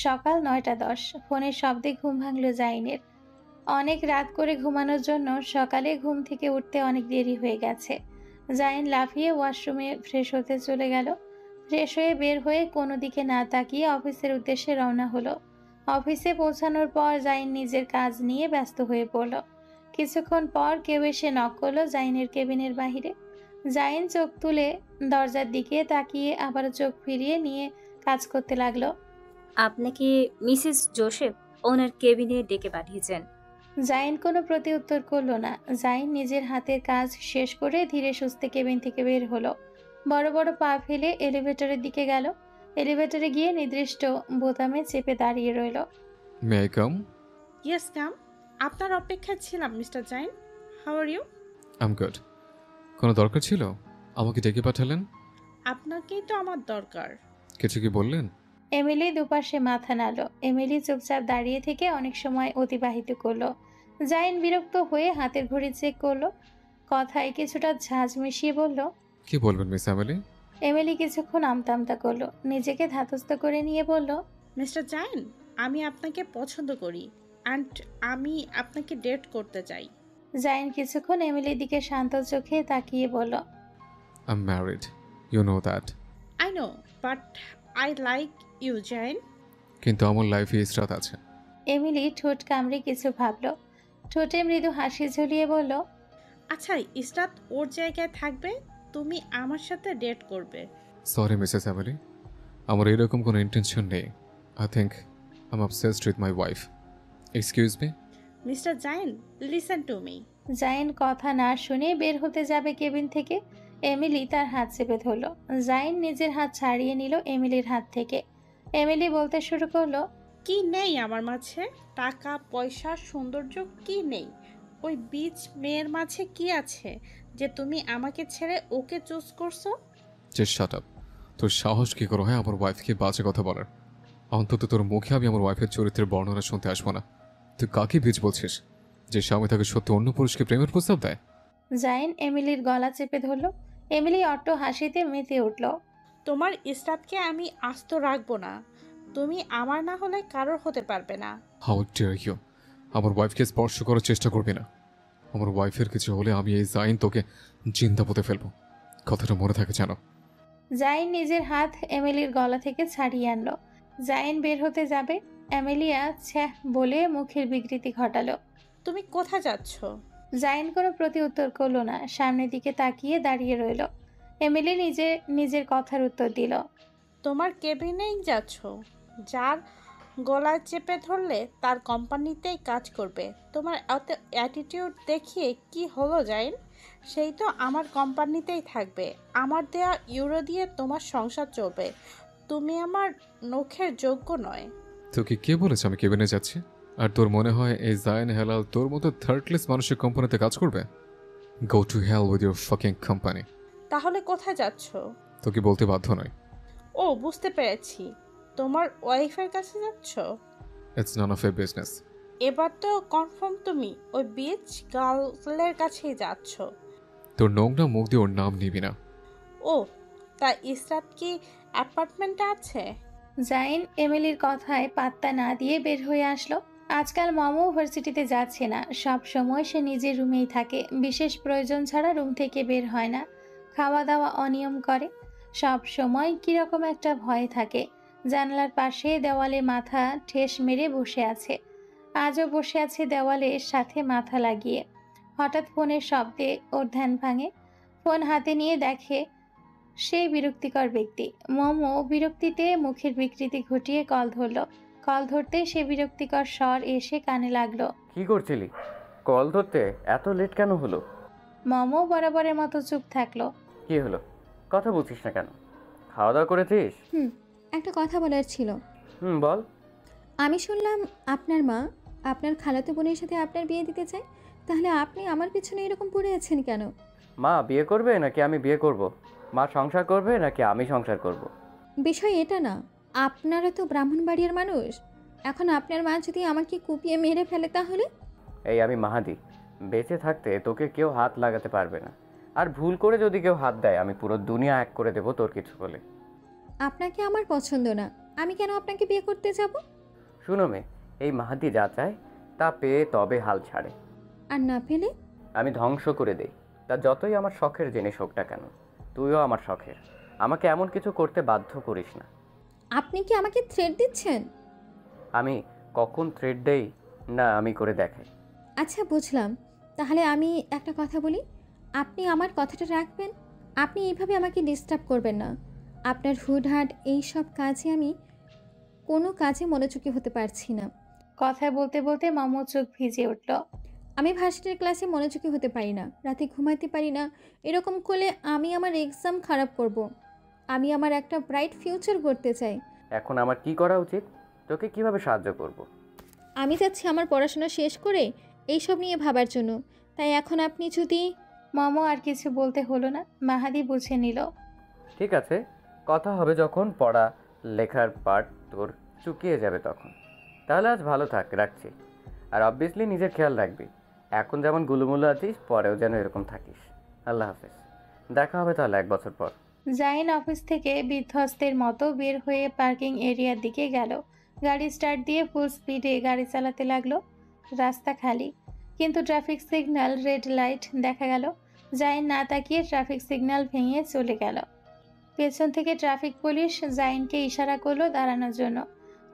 Speaker 3: সকাল 9:10। ফোনের শব্দে ঘুম ভাঙল জাইনের। অনেক রাত করে ঘুমানোর জন্য সকালে ঘুম থেকে উঠতে অনেক দেরি হয়ে গেছে। জাইন লাফিয়ে ওয়াশরুমে ফ্রেশ হতে চলে গেল। ফ্রেশ হয়ে বের হয়ে কোনো দিকে না তাকিয়ে অফিসের উদ্দেশ্যে রওনা হলো। অফিসে পৌঁছানোর পর জাইন নিজের কাজ নিয়ে ব্যস্ত হয়ে পড়ল। কিছুক্ষণ পর কেউ এসে নক করলো জাইনের কেবিনের বাহিরে। জাইন চোখ তুলে দরজার দিকে তাকিয়ে আবার চোখ ফিরিয়ে নিয়ে কাজ করতে লাগলো।
Speaker 11: আপনাকে মিসেস জোসেফ ওনার কেবিনে ডেকে পাঠিয়েছেন।
Speaker 3: জাইন কোনো প্রতি উত্তর করলো না। জাইন নিজের হাতের কাজ শেষ করে ধীরে সুস্থে কেবিন থেকে বের হলো। বড় বড় পা ফেলে এলিভেটরের দিকে গেল। এলিভেটরে গিয়ে নির্দিষ্ট বোতামে চেপে দাঁড়িয়ে রইল।
Speaker 2: May I come?
Speaker 12: Yes come. আপনার অপেক্ষায় ছিলাম mister Zain. How are you?
Speaker 2: I am good. কোনো দরকার ছিল আমাকে ডেকে পাঠালেন?
Speaker 12: আপনাকেই তো আমার দরকার।
Speaker 2: কিছু কি বললেন?
Speaker 3: এমিলি দুপাশে মাথা নাড়ল। এমিলি চুপচাপ দাঁড়িয়ে থেকে অনেক সময় অতিবাহিত করলো। জাইন বিরক্ত হয়ে হাতের ঘড়ি চেক করলো। কথায় কিছুটা ঝাঁজ মিশিয়ে বলল,
Speaker 2: কি বলবেন মিস এমিলি?
Speaker 3: এমিলি কিছুক্ষণ আমতা করলো, নিজেকে ধাতস্থ করে নিয়ে বলল,
Speaker 12: মিস্টার জাইন, আমি আপনাকে পছন্দ করি অ্যান্ড আমি আপনাকে ডেট করতে চাই।
Speaker 3: জাইন কিছুক্ষণ এমিলির দিকে শান্ত চোখে তাকিয়ে বলল,
Speaker 2: I am married, you know that.
Speaker 12: I know, but I like you Zain.
Speaker 2: কিন্তু আমার লাইফে ইসরাত আছে।
Speaker 3: এমিলি ঠোঁট কামড়ে কিছু ভাবল, ঠোঁটে মৃদু হাসি ঝুলিয়ে বলল,
Speaker 12: আচ্ছা ইসরাত ওর জায়গায় থাকবে, তুমি আমার সাথে ডেট করবে।
Speaker 2: সরি মিসেস এমিলি, আমার এরকম কোনো ইন্টেনশন নেই। I think I am obsessed with my wife. Excuse me.
Speaker 12: Mister Zain, listen to me.
Speaker 3: Zain কথা না শুনে বের হতে যাবে কেবিন থেকে। এমিলি তার হাত চেপে ধরল। জাইন নিজের হাত ছাড়িয়ে নিল এমিলির হাত থেকে। এমিলি বলতে শুরু করলো,
Speaker 12: কি নেই আমার মাঝে? টাকা পয়সা সৌন্দর্য কি নেই? ওই বিচ মেয়ের মাঝে কি আছে যে তুমি আমাকে ছেড়ে ওকে চুজ করছো?
Speaker 2: Just shut up. তোর সাহস কি করে হয় আমার ওয়াইফকে বাজে কথা বলার? অন্তত তোর মুখে আমি আমার ওয়াইফের চরিত্রের বর্ণনা শুনতে আসবো না। তুই কাকে বীজ বলছিস যে স্বামী তাকে সত্যি অন্য পুরুষকে প্রেমের প্রস্তাব দেয়?
Speaker 3: জাইন এমিলির গলা চেপে ধরল। এমিলি অট্ট হাসিতে মেতে উঠল।
Speaker 12: তোমার ইসরাতকে আমি আস্ত রাখবো না। তুমি আমার না হলে কারোর হতে পারবে না।
Speaker 2: How dare you! আমার ওয়াইফকে স্পর্শ করার চেষ্টা করবি না। আমার ওয়াইফের কিছু হলে আমি এই জাইন তোকে চিন্তা পুঁতে ফেলবো। কথাটা মনে থাকে জানো।
Speaker 3: জাইন নিজের হাত এমিলির গলা থেকে ছাড়িয়ে আনলো। জাইন বের হতে যাবে, এমিলিয়া ছ্যাঃ বলে মুখের বিকৃতি ঘটালো।
Speaker 12: তুমি কোথায় যাচ্ছ?
Speaker 3: জাইন কোনো প্রতি উত্তর করলো না, সামনের দিকে তাকিয়ে দাঁড়িয়ে রইল। এমিলি নিজের কথার উত্তর দিল,
Speaker 12: তোমার কেবিনেই যাচ্ছ। যার গলায় চেপে ধরলে তার কোম্পানিতেই কাজ করবে। তোমার এত অ্যাটিটিউড দেখিয়ে কি হলো জাইন? সেই তো আমার কোম্পানিতেই থাকবে। আমার দেয়া ইউরো দিয়ে তোমার সংসার চলবে। তুমি আমার নখের যোগ্য নয়।
Speaker 2: তোকে কে বলেছে আমি কেবিনে যাচ্ছি? আর তোর মনে হয় এই জাইন হেলাল তোর মতো থার্ডলেস মানুষের কোম্পানিতে কাজ করবে? Go to hell with your fucking company.
Speaker 12: তাহলে কোথায় যাচ্ছ?
Speaker 2: তোকে বলতে বাধ্য নয়।
Speaker 12: ও বুঝতে পেরেছি, তোমার ওয়াইফের কাছে যাচ্ছ।
Speaker 2: It's none of A business.
Speaker 12: এবার তো কনফার্ম তুমি ওই বিচ গার্লের কাছেই যাচ্ছ।
Speaker 2: তোর নোংরা মুখ দিয়ে ওর নাম নিবি না।
Speaker 12: ও, তা ইসরাত কি অ্যাপার্টমেন্টে আছে?
Speaker 3: জাইন এমিলির কথায় পাত্তা না দিয়ে বের হয়ে আসলো। আজকাল মমও ভার্সিটিতে যাচ্ছে না, সব সময় সে নিজের রুমেই থাকে। বিশেষ প্রয়োজন ছাড়া রুম থেকে বের হয় না। খাওয়া দাওয়া অনিয়ম করে। সব সময় কিরকম একটা ভয় থাকে। জানলার পাশে দেওয়ালে মাথা ঠেস মেরে বসে আছে। আজও বসে আছে দেওয়ালের সাথে মাথা লাগিয়ে। হঠাৎ ফোনের শব্দে ওর ধ্যান ভাঙে। ফোন হাতে নিয়ে দেখে সেই বিরক্তিকর ব্যক্তি। মমো বিরক্তিতে মুখের বিকৃতি ঘটিয়ে কল ধরল। কল ধরতে সে বিরক্তিকর স্বর এসে কানে লাগলো।
Speaker 4: কি করছিলি? কল ধরতে এত লেট কেন হলো?
Speaker 3: মমো বরাবরের মতো চুপ থাকলো।
Speaker 4: কি হলো? কথা বলছিস না কেন? খাওয়া দাওয়া করেছিস?
Speaker 5: একটা কথা বলার ছিল।
Speaker 4: বল।
Speaker 5: আমি শুনলাম আপনার মা আপনার খালাতো বোনের সাথে আপনার বিয়ে দিতে চায়। তাহলে আপনি আমার পিছনে এরকম পড়ে আছেন কেন?
Speaker 4: মা বিয়ে করবে নাকি আমি বিয়ে করব? মা সংসার করবে নাকি আমি সংসার করব?
Speaker 5: বিষয় এটা না। আপনারা তো ব্রাহ্মণবাড়িয়ার মানুষ। এখন আপনার মা যদি আমাকে কুপিয়ে মেরে ফেলে তাহলে?
Speaker 4: এই আমি মাহাদি, বেঁচে থাকতে তোকে কেউ হাত লাগাতে পারবে না। আর ভুল করে যদি কেউ হাত দেয় আমি পুরো দুনিয়া এক করে দেবো তোর কিছু বলে।
Speaker 5: আপনাকে আমার পছন্দ না, আমি কেন আপনাকে বিয়ে করতে যাব?
Speaker 4: শুনো মে, এই মাহাদি যা চায় তা পেয়ে তবে হাল ছাড়ে।
Speaker 5: আর না পেলে?
Speaker 4: আমি ধ্বংস করে দেই। তা যতই আমার শখের জিনিস হোক না কেন, তুইও আমার শখের। আমাকে এমন কিছু করতে বাধ্য করিস না।
Speaker 5: আপনি কি আমাকে থ্রেট দিচ্ছেন?
Speaker 4: আমি কখন থ্রেট দেই না আমি করে দেখাই।
Speaker 5: আচ্ছা বুঝলাম। তাহলে আমি একটা কথা বলি, আপনি আমার কথাটা রাখবেন। আপনি এইভাবে আমাকে ডিস্টার্ব করবেন না। আপনার হুটহাট এইসব কাজে আমি কোনো কাজে মনোযোগী হতে পারছি না।
Speaker 3: কথা বলতে বলতে মমো চোখ ভিজে উঠল।
Speaker 5: আমি ভার্সিটির ক্লাসে মনোযোগী হতে পারি না, রাতে ঘুমাইতে পারি না। এরকম করলে আমি আমার এক্সাম খারাপ করব। আমি আমার একটা ব্রাইট ফিউচার গড়তে চাই।
Speaker 4: এখন আমার কি করা উচিত? তোকে কিভাবে সাহায্য করব?
Speaker 5: আমি চাচ্ছি আমার পড়াশোনা শেষ করে এইসব নিয়ে ভাবার জন্য। তাই এখন আপনি যদি...
Speaker 3: মমো আর কিছু বলতে হলো না, মাহাদি বুঝে নিল।
Speaker 4: ঠিক আছে, কথা হবে যখন পড়া লেখার পার্ট তোর চুকিয়ে যাবে তখন। তাহলে আজ ভালো থাক, রাখছি। আর অবভিয়াসলি নিজের খেয়াল রাখবি। এখন যেমন গুলুমুলু আছিস, পরেও যেন এরকম থাকিস। আল্লাহ হাফেজ। দেখা হবে তাহলে 1 বছর পর।
Speaker 3: জাইন অফিস থেকে বিধ্বস্তের মতো বের হয়ে পার্কিং এরিয়ার দিকে গেল। গাড়ি স্টার্ট দিয়ে ফুল স্পিডে গাড়ি চালাতে লাগলো। রাস্তা খালি, কিন্তু ট্রাফিক সিগন্যাল রেড লাইট দেখা গেল। জাইন না তাকিয়ে ট্রাফিক সিগন্যাল ভেঙে চলে গেল। পেছন থেকে ট্রাফিক পুলিশ জাইনকে ইশারা করলো দাঁড়ানোর জন্য।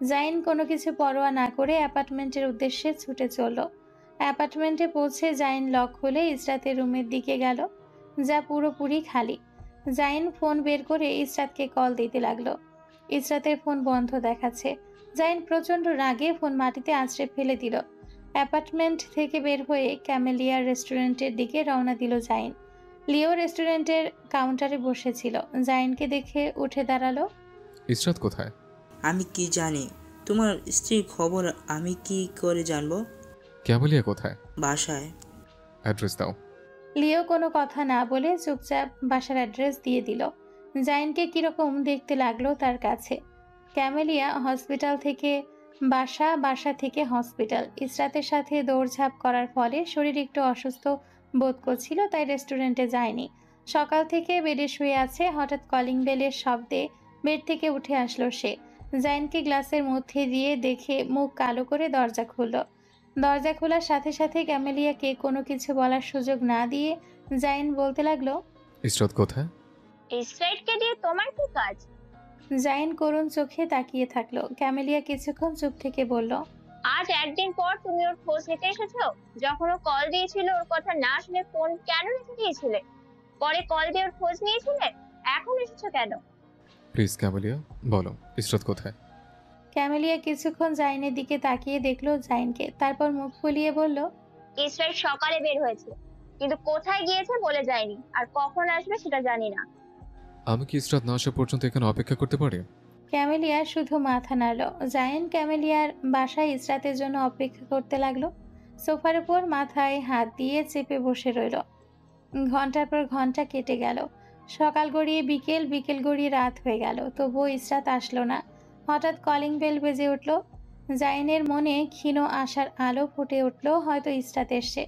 Speaker 3: জাইন কোনো কিছু পরোয়া না করে অ্যাপার্টমেন্টের উদ্দেশ্যে ছুটে চলল। অ্যাপার্টমেন্টে পৌঁছে জাইন লক খুলে ইসরাতের রুমের দিকে গেল, যা পুরোপুরি খালি। জাইন ফোন বের করে ইসরাতকে কল দিতে লাগলো। ইসরাতের ফোন বন্ধ দেখাচ্ছে। জাইন প্রচণ্ড রাগে ফোন মাটিতে আছড়ে ফেলে দিল। অ্যাপার্টমেন্ট থেকে বের হয়ে ক্যামেলিয়া রেস্টুরেন্টের দিকে রওনা দিল জাইন। লিও রেস্টুরেন্টের কাউন্টারে বসেছিল। জাইনকে দেখে উঠে দাঁড়ালো।
Speaker 2: ইসরাত কোথায়?
Speaker 13: আমি কি জানি? তোমার স্ত্রীর খবর আমি কি করে জানবো?
Speaker 2: ক্যামেলিয়া কোথায়?
Speaker 13: বাসায়।
Speaker 2: অ্যাড্রেস দাও।
Speaker 3: লিও কোনো কথা না বলে চুপচাপ বাসার অ্যাড্রেস দিয়ে দিল। জাইনকে কিরকম দেখতে লাগলো তার কাছে। ক্যামেলিয়া হসপিটাল থেকে বাসা, বাসা থেকে হসপিটাল। ইসরাতের সাথে দৌড়ঝাঁপ করার ফলে শরীর একটু অসুস্থ বোধ করছিল, তাই রেস্টুরেন্টে যায়নি। সকাল থেকে বেডে শুয়ে আছে। হঠাৎ কলিং বেলের শব্দে বেড থেকে উঠে আসলো সে। জাইনকে গ্লাসের মধ্যে দিয়ে দেখে মুখ কালো করে দরজা খুলল। দরজা খোলার সাথে সাথে ক্যামেলিয়াকে কোনো কিছু বলার সুযোগ না দিয়ে জাইন বলতে লাগলো,
Speaker 2: ইসরাত কোথায়?
Speaker 10: ইসরাইটকে দিয়ে তোমার কি কাজ?
Speaker 3: জাইন করুণ চোখে তাকিয়ে থাকলো। ক্যামেলিয়া কিছুক্ষণ চুপ থেকে বলল,
Speaker 10: আজ একদিন পর তুমি ওর খোঁজ নিতে এসেছো? যখন ও কল দিয়েছিল ওর কথা না শুনে ফোন কেন রেখে দিয়েছিলে? পরে কল দিয়ে ওর খোঁজ নিয়েছিলে, এখন এসেছো কেন?
Speaker 2: প্লিজ ক্যামেলিয়া বলো, ইসরাত কোথায়?
Speaker 3: ক্যামেলিয়া কিছুক্ষণ জাইনের দিকে তাকিয়ে দেখলো জাইনকে, তারপর মুখ ফুলিয়ে বলল,
Speaker 10: ইসরাইট সকালে বের হয়েছে, কিন্তু কোথায় গিয়েছে বলে যায়নি, আর কখন আসবে সেটা জানি না।
Speaker 2: আমি কি ইসরাত না আসা পর্যন্ত এখানে অপেক্ষা করতে পারি?
Speaker 3: ক্যামেলিয়া শুধু মাথা নাড়ল। জাইন ক্যামেলিয়ার বাসায় ইসরাতের জন্য অপেক্ষা করতে লাগলো। সোফার উপর মাথায় হাত দিয়ে চেপে বসে রইল। ঘন্টার পর ঘন্টা কেটে গেল। সকাল গড়িয়ে বিকেল, বিকেল গড়িয়ে রাত হয়ে গেল, তবুও ইসরাত আসলো না। হঠাৎ কলিং বেল বেজে উঠল। জাইনের মনে ক্ষীণ আশার আলো ফুটে উঠল, হয়তো ইসরাত এসছে।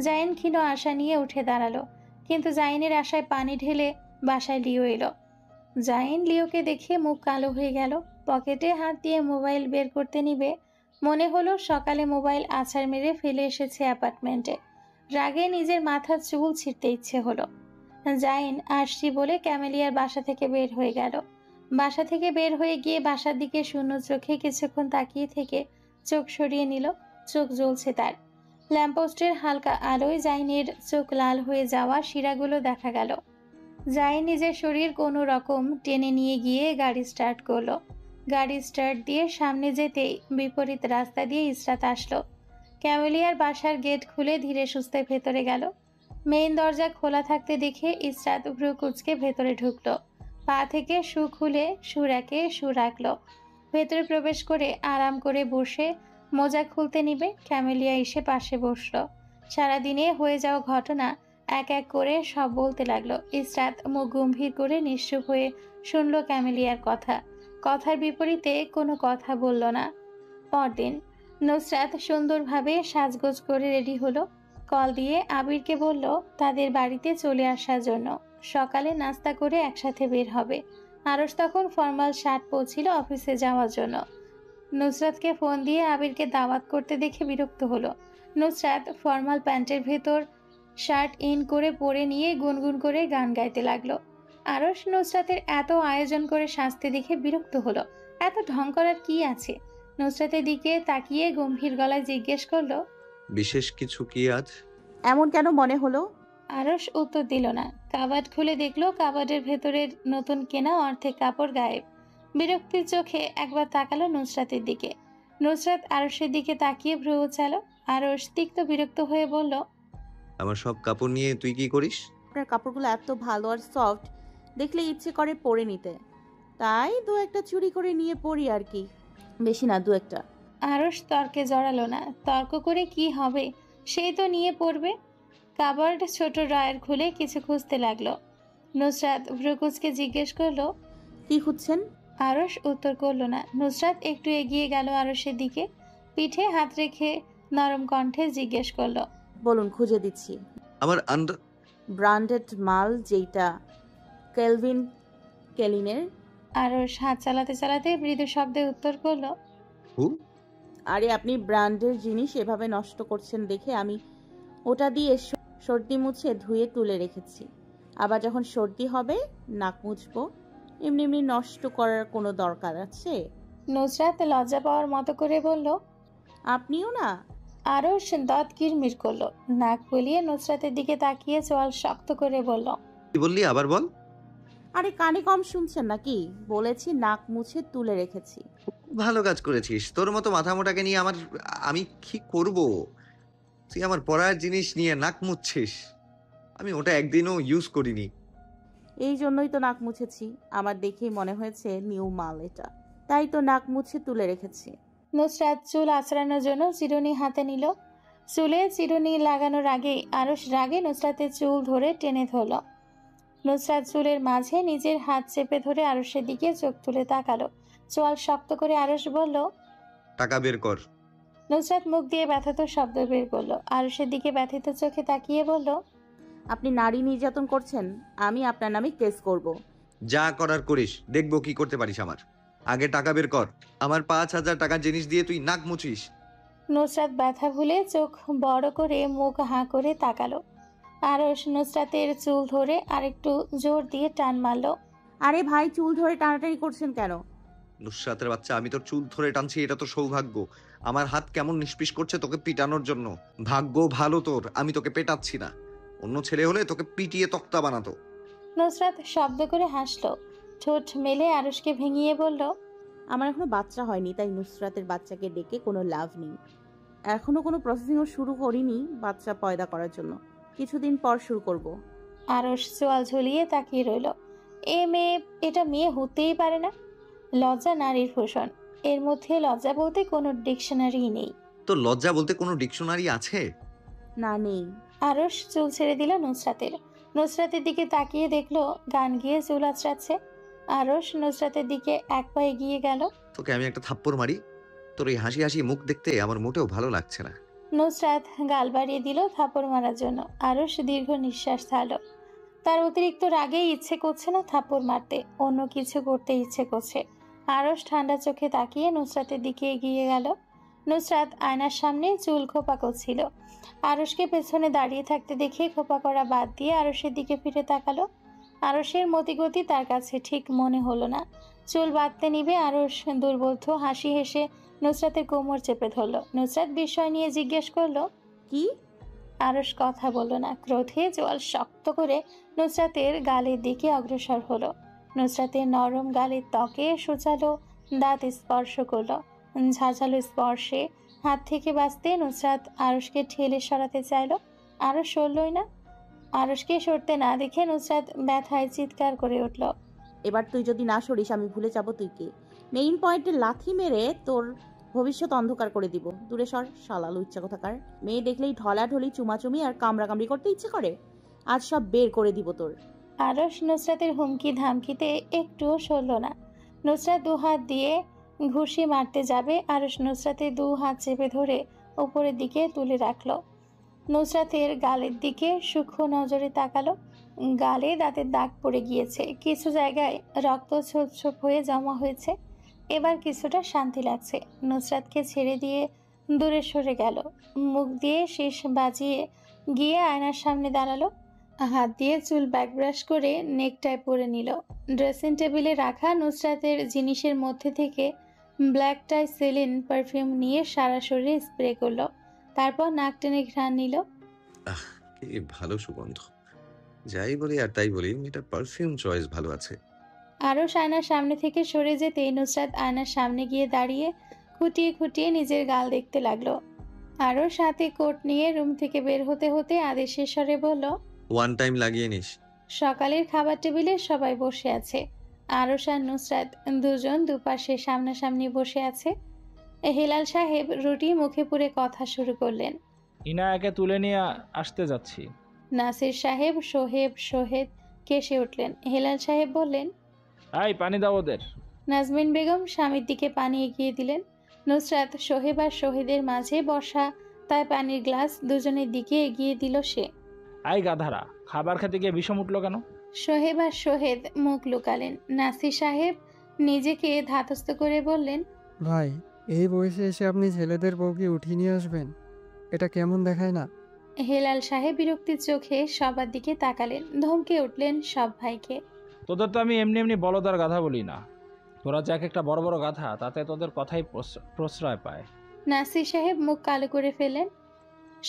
Speaker 3: জাইন ক্ষীণ আশা নিয়ে উঠে দাঁড়ালো, কিন্তু জাইনের আশায় পানি ঢেলে বাসায় লিও এলো। জাইন লিওকে দেখে মুখ কালো হয়ে গেল। পকেটে হাত দিয়ে মোবাইল বের করতে নিবে, মনে হলো সকালে মোবাইল আছাড় মেরে ফেলে এসেছে অ্যাপার্টমেন্টে। রাগে নিজের মাথার চুল ছিঁড়তে ইচ্ছে হলো। জাইন আসছি বলে ক্যামেলিয়ার বাসা থেকে বের হয়ে গেল। বাসা থেকে বের হয়ে গিয়ে বাসার দিকে শূন্য চোখে কিছুক্ষণ তাকিয়ে থেকে চোখ সরিয়ে নিল। চোখ জ্বলছে তার। ল্যাম্পপোস্টের হালকা আলোয় জাইনের চোখ লাল হয়ে যাওয়া শিরাগুলো দেখা গেল। জাইন নিজের শরীর কোনো রকম টেনে নিয়ে গিয়ে গাড়ি স্টার্ট করলো। গাড়ি স্টার্ট দিয়ে সামনে যেতেই বিপরীত রাস্তা দিয়ে ইসরাত আসলো। ক্যামেলিয়ার বাসার গেট খুলে ধীরে সুস্থে ভেতরে গেল। মেইন দরজা খোলা থাকতে দেখে ইসরাত ভ্রু কুঁচকে ভেতরে ঢুকলো। পা থেকে শু খুলে শু র্যাকে শু রাখলো। ভেতরে প্রবেশ করে আরাম করে বসে মোজা খুলতে নিবে, ক্যামেলিয়া এসে পাশে বসলো। সারাদিনে হয়ে যাওয়া ঘটনা এক এক করে সব বলতে লাগলো। ইসরাত মুখ গম্ভীর করে নিশ্চুপ হয়ে শুনল ক্যামেলিয়ার কথা। কথার বিপরীতে কোনো কথা বলল না। পরদিন নুসরাত সুন্দরভাবে সাজগোজ করে রেডি হলো। কল দিয়ে আবিরকে বলল তাদের বাড়িতে চলে আসার জন্য। সকালে নাস্তা করে একসাথে বের হবে। আরশ তখন ফর্মাল শার্ট পরছিল অফিসে যাওয়ার জন্য। নুসরাতকে ফোন দিয়ে আবিরকে দাওয়াত করতে দেখে বিরক্ত হলো। নুসরাত ফর্মাল প্যান্টের ভেতর শার্ট ইন করে পরে নিয়ে গুনগুন করে গান গাইতে লাগলো। আরশ নুসরাতের এত আয়োজন করে শাস্তি দেখে বিরক্ত হলো। এত ঢং করার কি আছে? নুসরাতের দিকে তাকিয়ে গম্ভীর গলায় জিজ্ঞেস করলো,
Speaker 8: বিশেষ কিছু কি আজ?
Speaker 6: এমন কেন মনে হলো?
Speaker 3: আরশ উত্তর দিল না। কাবার্ড খুলে দেখলো কাবার্ডের ভেতরের নতুন কেনা অর্ধেক কাপড় গায়েব। বিরক্তির চোখে একবার তাকালো নুসরাতের দিকে। নুসরাত আরশের দিকে তাকিয়ে ভ্রু উচালো। আরশ তিক্ত বিরক্ত হয়ে বলল,
Speaker 8: আমার সব কাপড় নিয়ে তুই কি করিস?
Speaker 6: আপনার কাপড়গুলো এত ভালো আর সফট, দেখলে ইচ্ছে করে পরে নিতে, তাই দু একটা চুরি করে নিয়ে পরি আর কি, বেশি না, দু একটা।
Speaker 3: আরশ তর্কে জড়ালো না। তর্ক করে কি হবে, সেই তো নিয়ে পড়বে। কাবার্ড ছোট ড্রয়ার খুলে কিছু খুঁজতে লাগলো। নুসরাত ভ্রুকুচকে জিজ্ঞেস করলো,
Speaker 6: কি খুঁজছেন?
Speaker 3: আরশ উত্তর করলো না। নুসরাত একটু এগিয়ে গেল আরশের দিকে, পিঠে হাত রেখে নরম কণ্ঠে জিজ্ঞেস করলো,
Speaker 6: বলুন, খুঁজে দিচ্ছি।
Speaker 8: আমার
Speaker 6: ব্র্যান্ডেড মাল, যেটা কেলভিন কেলিনের।
Speaker 3: আরশ হাত চালাতে চালাতে মৃদু শব্দে উত্তর করলো,
Speaker 6: আরে আপনি ব্র্যান্ডের জিনিস এভাবে নষ্ট করছেন দেখে আমি ওটা দিয়ে সর্দি মুছে ধুয়ে তুলে রেখেছি। আবার যখন সর্দি হবে নাক মুছবো, এমনি এমনি নষ্ট করার কোনো দরকার আছে?
Speaker 3: নুসরাত লজ্জা পাওয়ার মতো করে বলল,
Speaker 6: আপনিও না?
Speaker 3: আরশ দাঁত কিরমির করলো। নাক ফুলিয়ে নুসরাতের দিকে তাকিয়ে চোয়াল শক্ত করে বলল,
Speaker 8: কি বললি আবার বল?
Speaker 6: আরে কানে কম শুনছেন নাকি? বলেছি নাক মুছে তুলে রেখেছি।
Speaker 8: ভালো কাজ করেছিস। তোর মতো মাথা মোটাকে নিয়ে আমি কি করব? তুই আমার পরার জিনিস নিয়ে নাক মুছছিস। আমি ওটা একদিনও ইউজ করিনি।
Speaker 6: এই জন্যই তো নাক মুছেছি, আমার দেখেই মনে হয়েছে নিউ মাল এটা, তাই তো নাক মুছে তুলে রেখেছি।
Speaker 3: নুসরাত চুল আঁচড়ানোর জন্য চিরুনি হাতে নিল। চুলে চিরুনি লাগানোর আগে আরশ রাগে নুসরাতের চুল ধরে টেনে ধরল। নুসরাত চুলের মাঝে নিজের হাত চেপে ধরে আরশের দিকে চোখ তুলে তাকালো। চোয়াল শক্ত করে আরশ বলল,
Speaker 8: টাকা বের কর।
Speaker 3: নুসরাত মুখ দিয়ে ব্যথিত শব্দ বের করলো। আরশের দিকে ব্যথিত চোখে তাকিয়ে বলল,
Speaker 6: আপনি নারী নির্যাতন করছেন, আমি আপনার নামে কেস করব।
Speaker 8: যা করার করিস, দেখবো কি করতে পারিস। আমার আগে টাকা বের কর। আমার 5,000 টাকার জিনিস দিয়ে তুই নাক মুছিস।
Speaker 3: নুসরাত ব্যথা ভুলে চোখ বড় করে মুখ হাঁ করে তাকালো। আরশ নুসরাতের চুল ধরে আরেকটু জোর দিয়ে টান মারলো।
Speaker 6: আরে ভাই, চুল ধরে টানাটানি করছেন কেন?
Speaker 8: নুসরাতের বাচ্চা, আমি তোর চুল ধরে টানছি, এটা তো সৌভাগ্য। আমার হাত কেমন নিষ্পিস করছে তোকে পিটানোর জন্য। ভাগ্য ভালো তোর, আমি তোকে পেটাচ্ছি না। অন্য ছেলে হলে তোকে পিটিয়ে তক্তা বানাতো।
Speaker 3: নুসরাত শব্দ করে হাসলো। ঠোঁট মেলে আরশকে ভেঙিয়ে বলল,
Speaker 6: আমার এখনো বাচ্চা হয়নি, তাই নুসরাতের বাচ্চাকে ডেকে কোনো লাভ নেই। এখনো কোনো প্রসেসিংও শুরু করিনি বাচ্চা পয়দা করার জন্য, কিছুদিন পর শুরু করব।
Speaker 3: আরশ চোয়াল ঝুলিয়ে তাকিয়ে রইল। এটা মেয়ে হতেই পারে না। লজ্জা নারীর ভূষণ, এর মধ্যে লজ্জা বলতে কোনো ডিকশনারি নেই।
Speaker 8: তো লজ্জা বলতে কোনো ডিকশনারি আছে?
Speaker 6: না, নেই।
Speaker 3: আরশ চুল ছেড়ে দিল নুসরাতের। নুসরাতের দিকে তাকিয়ে দেখলো গান গিয়ে চুল আঁচড়াচ্ছে। আরশ নুসরাতের দিকে এক পা এগিয়ে গেল।
Speaker 8: তোকে আমি একটা থাপ্পড় মারি। তোর এই হাসি হাসি মুখ দেখতে আমার মোটেও ভালো লাগছে না।
Speaker 3: নুসরাত গাল বাড়িয়ে দিল থাপ্পড় মারার জন্য। আরশ দীর্ঘ নিঃশ্বাস ছাড়ল। তার অতিরিক্ত রাগেই ইচ্ছে করছে না থাপ্পড় মারতে, অন্য কিছু করতে ইচ্ছে করছে। আরশ ঠান্ডা চোখে তাকিয়ে নুসরাতের দিকে এগিয়ে গেল। নুসরাত আয়নার সামনে চুল খোপা করছিল। আরশকে পেছনে দাঁড়িয়ে থাকতে দেখে খোপা করা বাদ দিয়ে আরশের দিকে ফিরে তাকালো। আরশের মতিগতি তার কাছে ঠিক মনে হলো না। চুল বাঁধতে নিবে আরশ দুর্বোধ্য হাসি হেসে নুসরাতের কোমর চেপে ধরল। নুসরাত বিস্ময় নিয়ে জিজ্ঞেস করলো, কি? আরশ কথা বলল না। ক্রোধে চোয়াল শক্ত করে নুসরাতের গালের দিকে অগ্রসর হলো। নুসরাতের নরম গালের ত্বকে সূচালো দাঁত স্পর্শ করলো। ঝাঁঝালো স্পর্শে হাত থেকে বাঁচতে নুসরাত আরশকে ঠেলে সরাতে চাইল। আরশ সরলই না। আরশকে সরতে না দেখে নুসরাত ব্যথায় চিৎকার করে উঠল,
Speaker 6: এবার তুই যদি না সরিস আমি ভুলে যাব তুই কে। মেইন পয়েন্টে লাথি মেরে তোর ভবিষ্যৎ অন্ধকার করে দিব। দূরে সর, শালালু ইচ্ছা কোথাকার। মেয়ে দেখলেই ঢলাঢলি চুমাচুমি আর কামড়াকামড়ি করতে ইচ্ছে করে। আজ সব বের করে দিব তোর।
Speaker 3: আরশ নুসরাতের হুমকি ধামকিতে একটুও সরল না। নুসরাত দু হাত দিয়ে ঘুষি মারতে যাবে। আরশ নুসরাতের দু হাত চেপে ধরে উপরের দিকে তুলে রাখলো। নুসরাতের গালের দিকে সূক্ষ্ম নজরে তাকালো। গালে দাঁতের দাগ পড়ে গিয়েছে, কিছু জায়গায় রক্ত ছোপ ছোপ হয়ে জমা হয়েছে। এবার কিছুটা শান্তি লাগছে। নুসরাতকে ছেড়ে দিয়ে দূরে সরে গেল। মুখ দিয়ে শীষ বাজিয়ে গিয়ে আয়নার সামনে দাঁড়ালো। হাত দিয়ে চুল ব্যাকব্রাশ করে নেকটাই পরে নিল। ড্রেসিং টেবিলে রাখা নুসরাতের জিনিসের মধ্যে থেকে ব্ল্যাক টাই সেলিন পারফিউম নিয়ে সারা শরীরে স্প্রে করলো। তারপর নাক টেনে ঘ্রাণ নিল।
Speaker 8: কি ভালো সুগন্ধ। যাই বলি আর তাই বলি, এটা পারফিউম চয়েস ভালো আছে।
Speaker 3: আরও আয়নার সামনে থেকে সরে যেতেই নুসরাত আয়নার সামনে গিয়ে দাঁড়িয়ে খুঁটিয়ে খুঁটিয়ে নিজের গাল দেখতে লাগলো। আরও সাথে কোট নিয়ে রুম থেকে বের হতে হতে আদেশের স্বরে বলল,
Speaker 8: ওয়ান টাইম লাগিয়ে নিস।
Speaker 3: সকালের খাবার টেবিলে সবাই বসে আছে। আরশ আর নুসরাত দুজন দুপাশে সামনাসামনি বসে আছে। হেলাল সাহেব রুটি মুখে পুরে কথা শুরু করলেন।
Speaker 14: ইনায়াকে তুলে নিয়ে আসতে যাচ্ছি।
Speaker 3: নাসির সাহেব সোহেদ কেসে উঠলেন। হেলাল সাহেব বললেন,
Speaker 14: এই পানি দাও ওদের।
Speaker 3: নাজমিন বেগম স্বামীর দিকে পানি এগিয়ে দিলেন। নুসরাত সোহেব আর সোহেদের মাঝে বসা, তাই পানির গ্লাস দুজনের দিকে এগিয়ে দিল সে।
Speaker 14: আই গাধারা, খাবার খেতে গিয়ে বিষম উঠলো কেন?
Speaker 3: সোহেব আর সোহেদ মুখ লুকালেন। নাসির সাহেব নিজেকে ধাতস্থ করে বললেন,
Speaker 15: ভাই, এই বয়সে এসে আপনি ছেলেদের বউকে উঠিয়ে নিয়ে আসবেন, এটা কেমন দেখায় না?
Speaker 3: হেলাল সাহেব বিরক্তির চোখে সবার দিকে তাকালেন। ধমকে উঠলেন সব ভাইকে,
Speaker 14: তোদের তো আমি এমনি এমনি বলদার গাধা বলি না। তোরা যে এক একটা বড় বড় গাধা, তাতে তোদের কথাই প্রশ্রয় পায়।
Speaker 3: নাসির সাহেব মুখ কালো করে ফেলেন।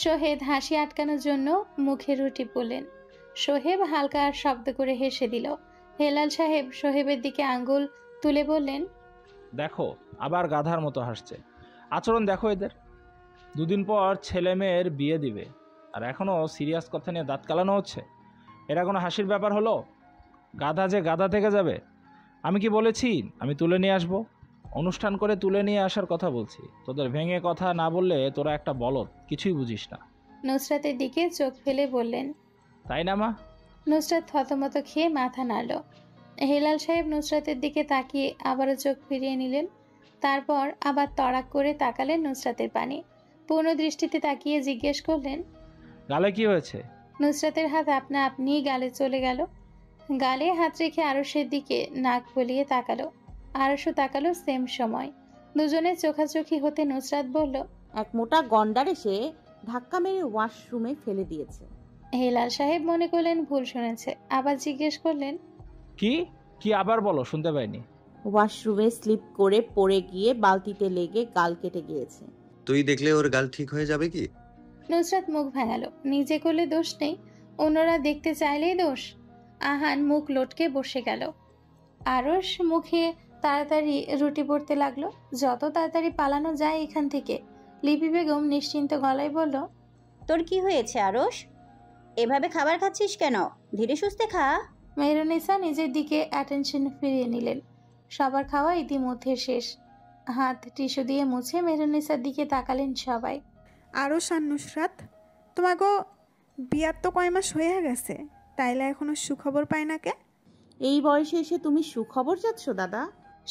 Speaker 3: সোহেদ হাসি আটকানোর জন্য মুখে রুটি পড়লেন। সোহেব হালকা আর শব্দ করে হেসে দিল। হেলাল সাহেব সোহেবের দিকে আঙ্গুল তুলে বললেন,
Speaker 14: দেখো আবার গাধার মতো হাসছে। আচরণ দেখো এদের। দুদিন পর ছেলে মেয়ের বিয়ে দিবে, আর এখনও সিরিয়াস কথা নিয়ে দাঁত কালানো হচ্ছে। এটা কোনো হাসির ব্যাপার হলো? গাধা যে গাধা থেকে যাবে। আমি কি বলেছি আমি তুলে নিয়ে আসবো? অনুষ্ঠান করে তুলে নিয়ে আসার কথা বলছি। তোদের ভেঙে কথা না বললে তোরা একটা বলদ, কিছুই বুঝিস না।
Speaker 3: নুসরাতের দিকে চোখ ফেলে বললেন,
Speaker 14: তাই না মা?
Speaker 3: নুসরাত থতমত খেয়ে মাথা নাড়ল। হেলাল সাহেব নুসরাতের দিকে তাকিয়ে আবারও চোখ ফিরিয়ে নিলেন। তারপর আবার তড়াক করে তাকালেন নুসরাতের পানে। পূর্ণ দৃষ্টিতে তাকিয়ে জিজ্ঞেস করলেন,
Speaker 14: গালে কি হয়েছে?
Speaker 3: নুসরাতের হাত আপনা আপনিই গালে চলে গেল। গালে হাত রেখে আরশের দিকে নাক বলিয়ে তাকালো। আরশও তাকালো সেম সময়। দুজনের চোখাচোখি হতে নুসরাত বলল,
Speaker 6: এক মোটা গন্ডার এসে ধাক্কা মেরে ওয়াশরুমে ফেলে দিয়েছে।
Speaker 3: হেলাল সাহেব মনে করলেন ভুল শুনেছে, আবার জিজ্ঞেস করলেন,
Speaker 14: কি কি আবার বলো, শুনতে পাইনি।
Speaker 6: ওয়াশরুমে স্লিপ করে পড়ে গিয়ে বালতিতে লেগে গাল কেটে গিয়েছে।
Speaker 8: তুই দেখলে ওর গাল ঠিক হয়ে যাবে কি?
Speaker 3: নুসরাত মুখ ভাঙালো। নিজে করলে দোষ নেই, অন্যরা দেখতে চাইলেই দোষ। আহান মুখ লটকে বসে গেল। আরশ মুখে তাড়াতাড়ি রুটি পড়তে লাগলো। যত তাড়াতাড়ি পালানো যায় এখান থেকে। লিপি বেগম নিশ্চিন্ত গলায় বলল,
Speaker 16: তোর কি হয়েছে আরশ? এভাবে খাবার খাচ্ছিস কেন? ধীরে সুস্থে খা।
Speaker 3: মেহরুনিসা নিজের দিকে অ্যাটেনশন ফিরিয়ে নিলেন। সবার খাওয়া ইতিমধ্যে শেষ। হাত টিস্যু দিয়ে মুছে মেহরুনিসার দিকে তাকালেন সবাই।
Speaker 17: আরশ আর নুসরাত, তোমাকে বিয়ার তো কয় মাস হয়ে গেছে, তাইলে এখনো সুখবর পাই না কে?
Speaker 6: এই বয়সে এসে তুমি সুখবর যাচ্ছ দাদা?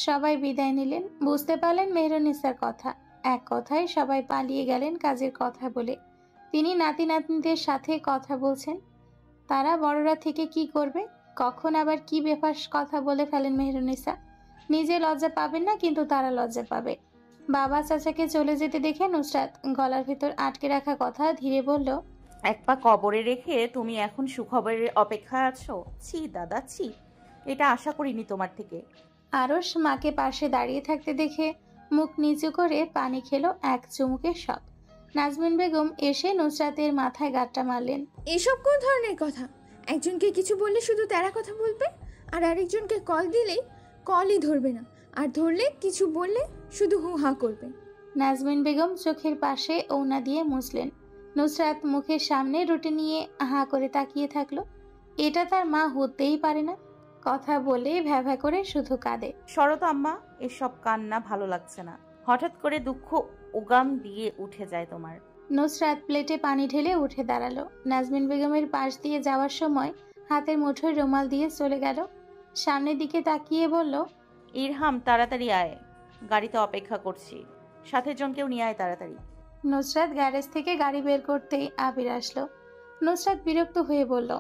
Speaker 3: সবাই বিদায় নিলেন। বুঝতে পারলেন মেহরুনিসার কথা। এক কথায় সবাই পালিয়ে গেলেন কাজের কথা বলে। তিনি নাতি নাতনিদের সাথে কথা বলছেন। তারা বড়রা থেকে কি করবে, কখন আবার কি বেফাস কথা বলে ফেলেন মেহরুনিসা। নিজে লজ্জা পাবেন না, কিন্তু তারা লজ্জা পাবে। বাবা চাচাকে চলে যেতে দেখে নুসরাত গলার ভিতর আটকে রাখা কথা ধীরে বলল,
Speaker 6: এক পা কবরে রেখে তুমি এখন সুখবরের অপেক্ষায় আছো? ছি দাদা, ছি, এটা আশা করিনি তোমার থেকে।
Speaker 3: আরশ মাকে পাশে দাঁড়িয়ে থাকতে দেখে মুখ নিচু করে পানি খেলো এক চুমুকে সব। নাজমিন বেগম এসে নুসরাতের মাথায় গাঁটটা মারলেন।
Speaker 5: এসব কোন ধরনের কথা? একজনকে কিছু বললে শুধু তেরা কথা বলবে, আর আরেকজনকে কল দিলেই কলই ধরবে না, আর ধরলে কিছু বললে শুধু হু হা করবে।
Speaker 3: নাজমিন বেগম চোখের পাশে ওনা দিয়ে মুছলেন। নুসরাত মুখের সামনে রুটি নিয়ে হা করে তাকিয়ে থাকলো। এটা তার মা হতেই পারে না। কথা বলে ভ্যাভা করে শুধু কাঁদে।
Speaker 6: শরৎ আম্মা, এসব কান্না ভালো লাগছে না। হঠাৎ করে দুঃখ উগাম দিয়ে উঠে যায় তোমার।
Speaker 3: নুসরাত প্লেটে পানি ঢেলে উঠে দাঁড়ালো। নাজমিন বেগমের পাশ দিয়ে যাওয়ার সময় হাতের মুঠোয় রুমাল দিয়ে চলে গেল। সামনের দিকে তাকিয়ে বলল,
Speaker 6: ইরহাম তাড়াতাড়ি আয়, গাড়িতে অপেক্ষা করছি। সাথে জনকেও নিয়ে আয় তাড়াতাড়ি।
Speaker 3: নুসরাত গ্যারেজ থেকে গাড়ি বের করতেই আবির আসলো। নুসরাত বিরক্ত হয়ে বলল,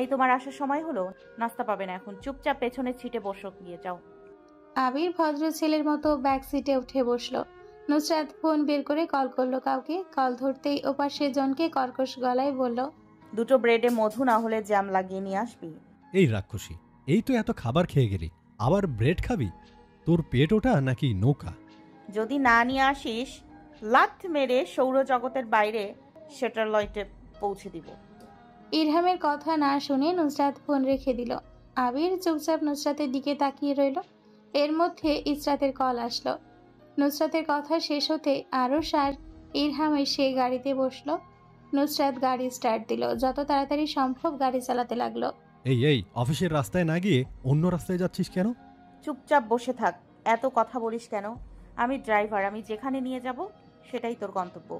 Speaker 6: এই তোমার আসার সময় হলো, নাস্তা পাবে না এখন, চুপচাপ পেছনের সিটে বসো, গিয়ে যাও।
Speaker 3: আবির ভদ্র ছেলের মতো ব্যাক সিটে উঠে বসলো। নুসরাত ফোন বের করে কল করলো কাউকে। কল ধরতেই ওপাশে জনকে কর্কশ গলায় বলল,
Speaker 6: দুটো ব্রেডে মধু না হলে জ্যাম লাগিয়ে নিয়ে আসবি।
Speaker 18: এই রাক্ষসী, এই তো এত খাবার খেয়ে গেলি, আবার ব্রেড খাবি? তোর পেট ওটা নাকি নৌকা?
Speaker 6: যদি না নিয়ে আসিস লাথ মেরে সৌরজগতের বাইরে সেটেলাইটে পৌঁছে দিব।
Speaker 3: ইরহামের কথা না শুনে নুসরাত ফোন রেখে দিল। আবির চুপচাপ নুসরাতের দিকে তাকিয়ে রইল। এর মধ্যে ইসরাতের কল আসলো। নুসরাতের কথা শেষ হতে আরশ আর ইরহাম এসে গাড়িতে বসলো। নুসরাত গাড়ি স্টার্ট দিল, যত তাড়াতাড়ি সম্ভব গাড়ি চালাতে লাগলো।
Speaker 18: এই অফিসের রাস্তায় না গিয়ে অন্য রাস্তায় যাচ্ছিস কেন?
Speaker 6: চুপচাপ বসে থাক, এত কথা বলিস কেন? আমি ড্রাইভার, আমি যেখানে নিয়ে যাব সেটাই তোর গন্তব্য।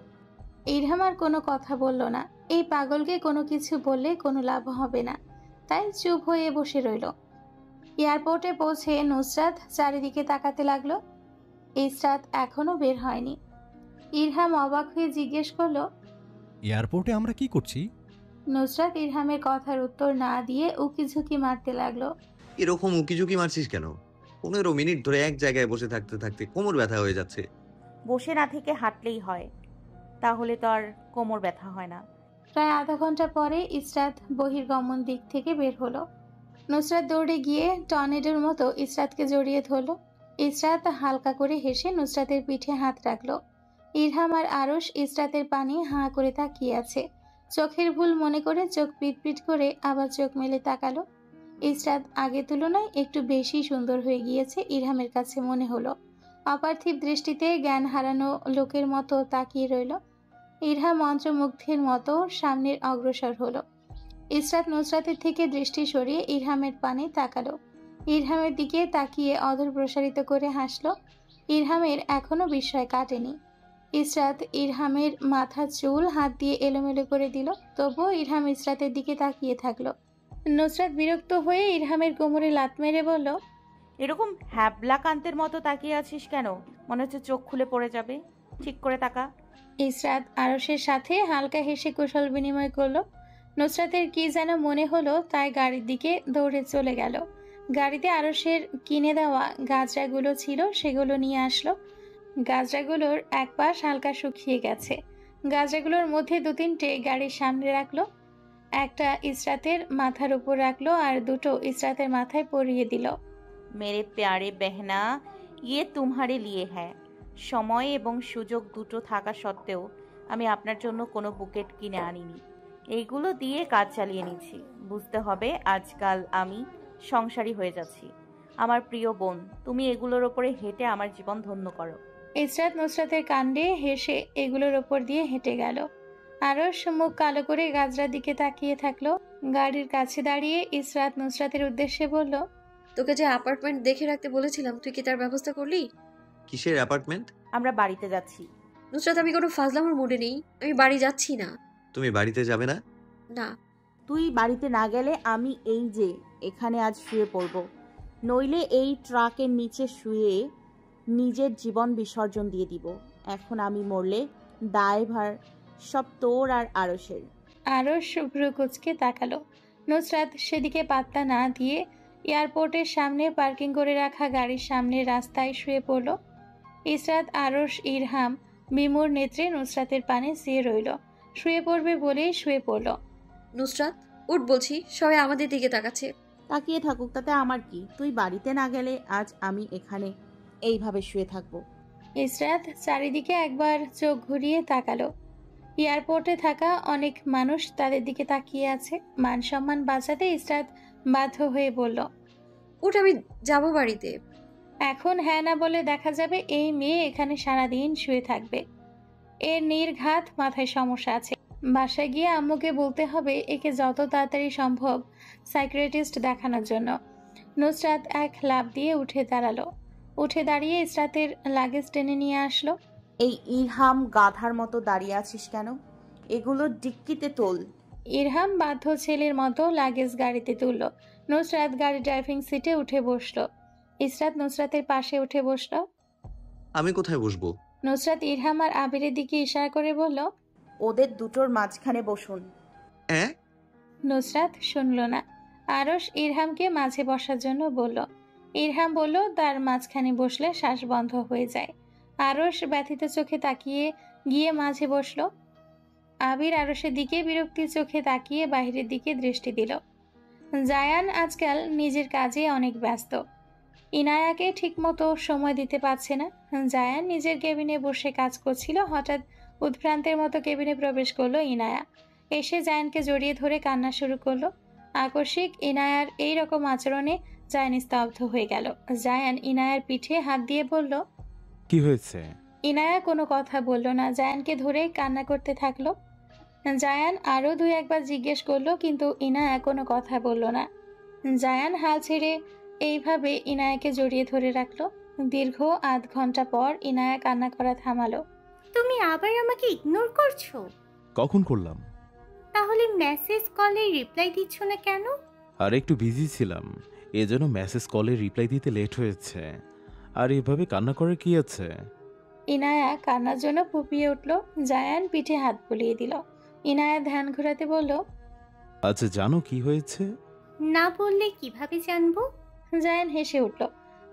Speaker 3: ইরহাম আর কোনো কথা বলল না। এই পাগলকে কোনো কিছু বললে কোনো লাভ হবে না, তাই চুপ হয়ে বসে রইল। এয়ারপোর্টে পৌঁছে নুসরাত চারিদিকে তাকাতে লাগলো। ইসরাত এখনো বের হয়নি। ইরহাম অবাক হয়ে জিজ্ঞেস করলো,
Speaker 18: এয়ারপোর্টে আমরা কি করছি?
Speaker 3: নুসরাত ইরহামের কথার উত্তর না দিয়ে উকিঝুঁকি মারতে লাগলো।
Speaker 8: এরকম উকিঝুঁকি মারছিস কেন? 15 মিনিট ধরে এক জায়গায় বসে থাকতে থাকতে কোমর ব্যথা হয়ে যাচ্ছে।
Speaker 6: বসে না থেকে হাঁটলেই হয়, তাহলে তো আর কোমর ব্যথা হয় না।
Speaker 3: প্রায় আধা ঘন্টা পরে ইসরাত বহির্গমন দিক থেকে বের হলো। নুসরাত দৌড়ে গিয়ে টর্নেডোর মতো ইসরাতকে জড়িয়ে ধরলো। ইসরাত হালকা করে হেসে নুসরাতের পিঠে হাত রাখলো। ইরহাম আর আরশ ইসরাতের পানে হাঁ করে তাকিয়ে আছে। চোখের ভুল মনে করে চোখ পিটপিট করে আবার চোখ মেলে তাকালো। ইসরাত আগের তুলনায় একটু বেশি সুন্দর হয়ে গিয়েছে ইরহামের কাছে মনে হলো। অপার্থিব দৃষ্টিতে জ্ঞান হারানো লোকের মতো তাকিয়ে রইল। ইরহাম মন্ত্রমুগ্ধের মতো সামনের অগ্রসর হলো। ইসরাত নুসরাতের থেকে দৃষ্টি সরিয়ে ইরহামের পানে তাকালো। ইরহামের দিকে তাকিয়ে অধর প্রসারিত করে হাসলো। ইরহামের এখনো বিস্ময় কাটেনি। ইসরাত ইরহামের মাথার চুল হাত দিয়ে এলোমেলো করে দিল, তবুও ইরহাম ইসরাতের দিকে তাকিয়ে থাকলো। নুসরাত বিরক্ত হয়ে ইরহামের কোমরে লাত মেরে বলল,
Speaker 6: এরকম হ্যাবলা কান্তের মতো তাকিয়ে আছিস কেন? মনে হচ্ছে চোখ খুলে পড়ে যাবে, ঠিক করে তাকা।
Speaker 3: ইসরাত আরশের সাথে হালকা হেসে কুশল বিনিময় করলো। নুসরাতের কি যেন মনে হলো, তাই গাড়ির দিকে দৌড়ে চলে গেল। গাড়িতে আরশের কিনে দেওয়া গাজরাগুলো ছিল, সেগুলো নিয়ে আসলো। গাজরাগুলোর এক পাশ হালকা শুকিয়ে গেছে। গাজরাগুলোর মধ্যে 2-3টে গাড়ির সামনে রাখলো। একটা ইসরাতের মাথার উপর রাখলো আর দুটো ইসরাতের মাথায় পরিয়ে দিল।
Speaker 6: মেরে প্যারে বেহনা, ইয়ে তুমহারে লিয়ে হ্যাঁ। সময় এবং সুযোগ দুটো থাকা সত্ত্বেও আমি আপনার জন্য কোনো বুকেট কিনে আনিনি। এইগুলো দিয়ে কাজ চালিয়ে নিচ্ছি। বুঝতে হবে আজকাল আমি সংসারী হয়ে যাচ্ছি। আমার প্রিয় বোন, তুমি এগুলোর ওপরে হেঁটে আমার জীবন ধন্য করো।
Speaker 3: ইসরাত নুসরাতের কাণ্ডে হেসে এগুলোর ওপর দিয়ে হেঁটে গেল। আরশ মুখ কালো করে গাজরার দিকে তাকিয়ে থাকলো। গাড়ির কাছে দাঁড়িয়ে ইসরাত নুসরাতের উদ্দেশ্যে বলল,
Speaker 9: তোকে যে অ্যাপার্টমেন্ট দেখে রাখতে বলেছিলাম, তুই কি তার ব্যবস্থা করলি?
Speaker 8: কিসের অ্যাপার্টমেন্ট?
Speaker 6: আমরা বাড়িতে যাচ্ছি।
Speaker 9: নুসরাত, আমি কোনো ফাজলামোর মুডে নেই। আমি বাড়ি যাচ্ছি না।
Speaker 8: তুমি বাড়িতে যাবে না?
Speaker 9: না।
Speaker 6: তুই বাড়িতে না গেলে আমি এই যে এখানে আজ শুয়ে পড়ব, নইলে এই ট্রাকের নিচে শুয়ে নিজের জীবন বিসর্জন দিয়ে দিব। এখন আমি মরলে দায়ভার সব তোর আর আরশের।
Speaker 3: আরশ ভ্রু কুঁচকে তাকালো। নুসরাত সেদিকে পাত্তা না দিয়ে এয়ারপোর্টের সামনে পার্কিং করে রাখা গাড়ির সামনে রাস্তায় শুয়ে পড়ল। ইসরাত, আরশ, ইরহাম বিমূর নেত্রে নুসরাতের পানে চেয়ে রইল। শুয়ে পড়বে বলেই শুয়ে পড়ল।
Speaker 9: নুসরাত, উঠ বলছি, সবাই আমাদের দিকে তাকাচ্ছে।
Speaker 6: তাকিয়ে থাকুক, তাতে আমার কি? তুই বাড়িতে না গেলে আজ আমি এখানে এইভাবে শুয়ে থাকবো।
Speaker 3: ইসরাত চারিদিকে একবার চোখ ঘুরিয়ে তাকালো। এয়ারপোর্টে থাকা অনেক মানুষ তাদের দিকে তাকিয়ে আছে। মান সম্মান বাঁচাতে ইসরাত বাধ্য হয়ে বলল,
Speaker 9: উঠ, আমি যাবো বাড়িতে।
Speaker 3: এখন হ্যাঁ না বলে দেখা যাবে এই মেয়ে এখানে সারাদিন শুয়ে থাকবে। এর নির্ঘাত মাথায় সমস্যা আছে। বাসায় গিয়ে আম্মুকে বলতে হবে একে যত তাড়াতাড়ি সম্ভব সাইকিয়াট্রিস্ট দেখানোর জন্য। নুসরাত এক লাফ দিয়ে উঠে দাঁড়ালো। উঠে দাঁড়িয়ে ইসরাতের লাগেজ টেনে নিয়ে আসলো।
Speaker 6: এই ইরহাম গাধার মতো দাঁড়িয়ে আছিস কেন? এগুলো ডিক্কিতে তোল।
Speaker 3: ইরহাম বাধ্য ছেলের মতো লাগেজ গাড়িতে তুলল। নুসরাত গাড়ি ড্রাইভিং সিটে উঠে বসলো। ইসরাত নুসরাতের পাশে উঠে বসলো।
Speaker 8: আমি কোথায় বসবো?
Speaker 3: নুসরাত ইরহাম আর আবিরের দিকে ইশারা করে বলল,
Speaker 6: ওদের দুটোর মাঝখানে বসুন।
Speaker 3: নুসরাত শুনল না। আরশ ইরহামকে মাঝে বসার জন্য বলল। ইরহাম বলল তার মাঝখানে বসলে শ্বাস বন্ধ হয়ে যায়। আরশ ব্যথিত চোখে তাকিয়ে গিয়ে মাঝে বসলো। আবির আরশের দিকে বিরক্তির চোখে তাকিয়ে বাইরের দিকে দৃষ্টি দিল। জায়ান আজকাল নিজের কাজে অনেক ব্যস্ত, ইনায়াকে ঠিকমতো সময় দিতে পারছে না। জায়ান নিজের কেবিনে বসে কাজ করছিল, হঠাৎ উদ্ভ্রান্তের মতো কেবিনে প্রবেশ করলো ইনায়া। এসে জায়ানকে জড়িয়ে ধরে কান্না শুরু করলো। আকস্মিক ইনায়ার এই রকম আচরণে জায়ান স্তব্ধ হয়ে গেল। জায়ান ইনায়ার পিঠে হাত দিয়ে বলল,
Speaker 19: কি হয়েছে?
Speaker 3: ইনায়া কোনো কথা বলল না, জায়ানকে ধরে কান্না করতে থাকলো। জায়ান আরও 2-1 বার জিজ্ঞেস করলো, কিন্তু ইনায়া কোনো কথা বলল না। জায়ান হাল ছেড়ে এইভাবে ইনায়াকে জড়িয়ে ধরে রাখলো। দীর্ঘ আধ ঘন্টা পর ইনায়া কান্না করা থামালো।
Speaker 20: তুমি আবার আমাকে ইগনোর করছো?
Speaker 19: কখন করলাম?
Speaker 20: তাহলে মেসেজ কলে রিপ্লাই দিচ্ছ না কেন?
Speaker 19: আর একটু বিজি ছিলাম, এজন্য মেসেজ কলে রিপ্লাই দিতে লেট হয়েছে। আর এভাবে কান্না করে কি আছে?
Speaker 3: ইনায়া কান্নার জন্য ফুপিয়ে উঠল। জায়ান পিঠে হাত বুলিয়ে দিল। ইনায়া ধ্যান ঘোরাতে বলল,
Speaker 19: আচ্ছা জানো কি হয়েছে?
Speaker 20: না বললে কিভাবে জানবো?
Speaker 3: জায়ান হেসে উঠল।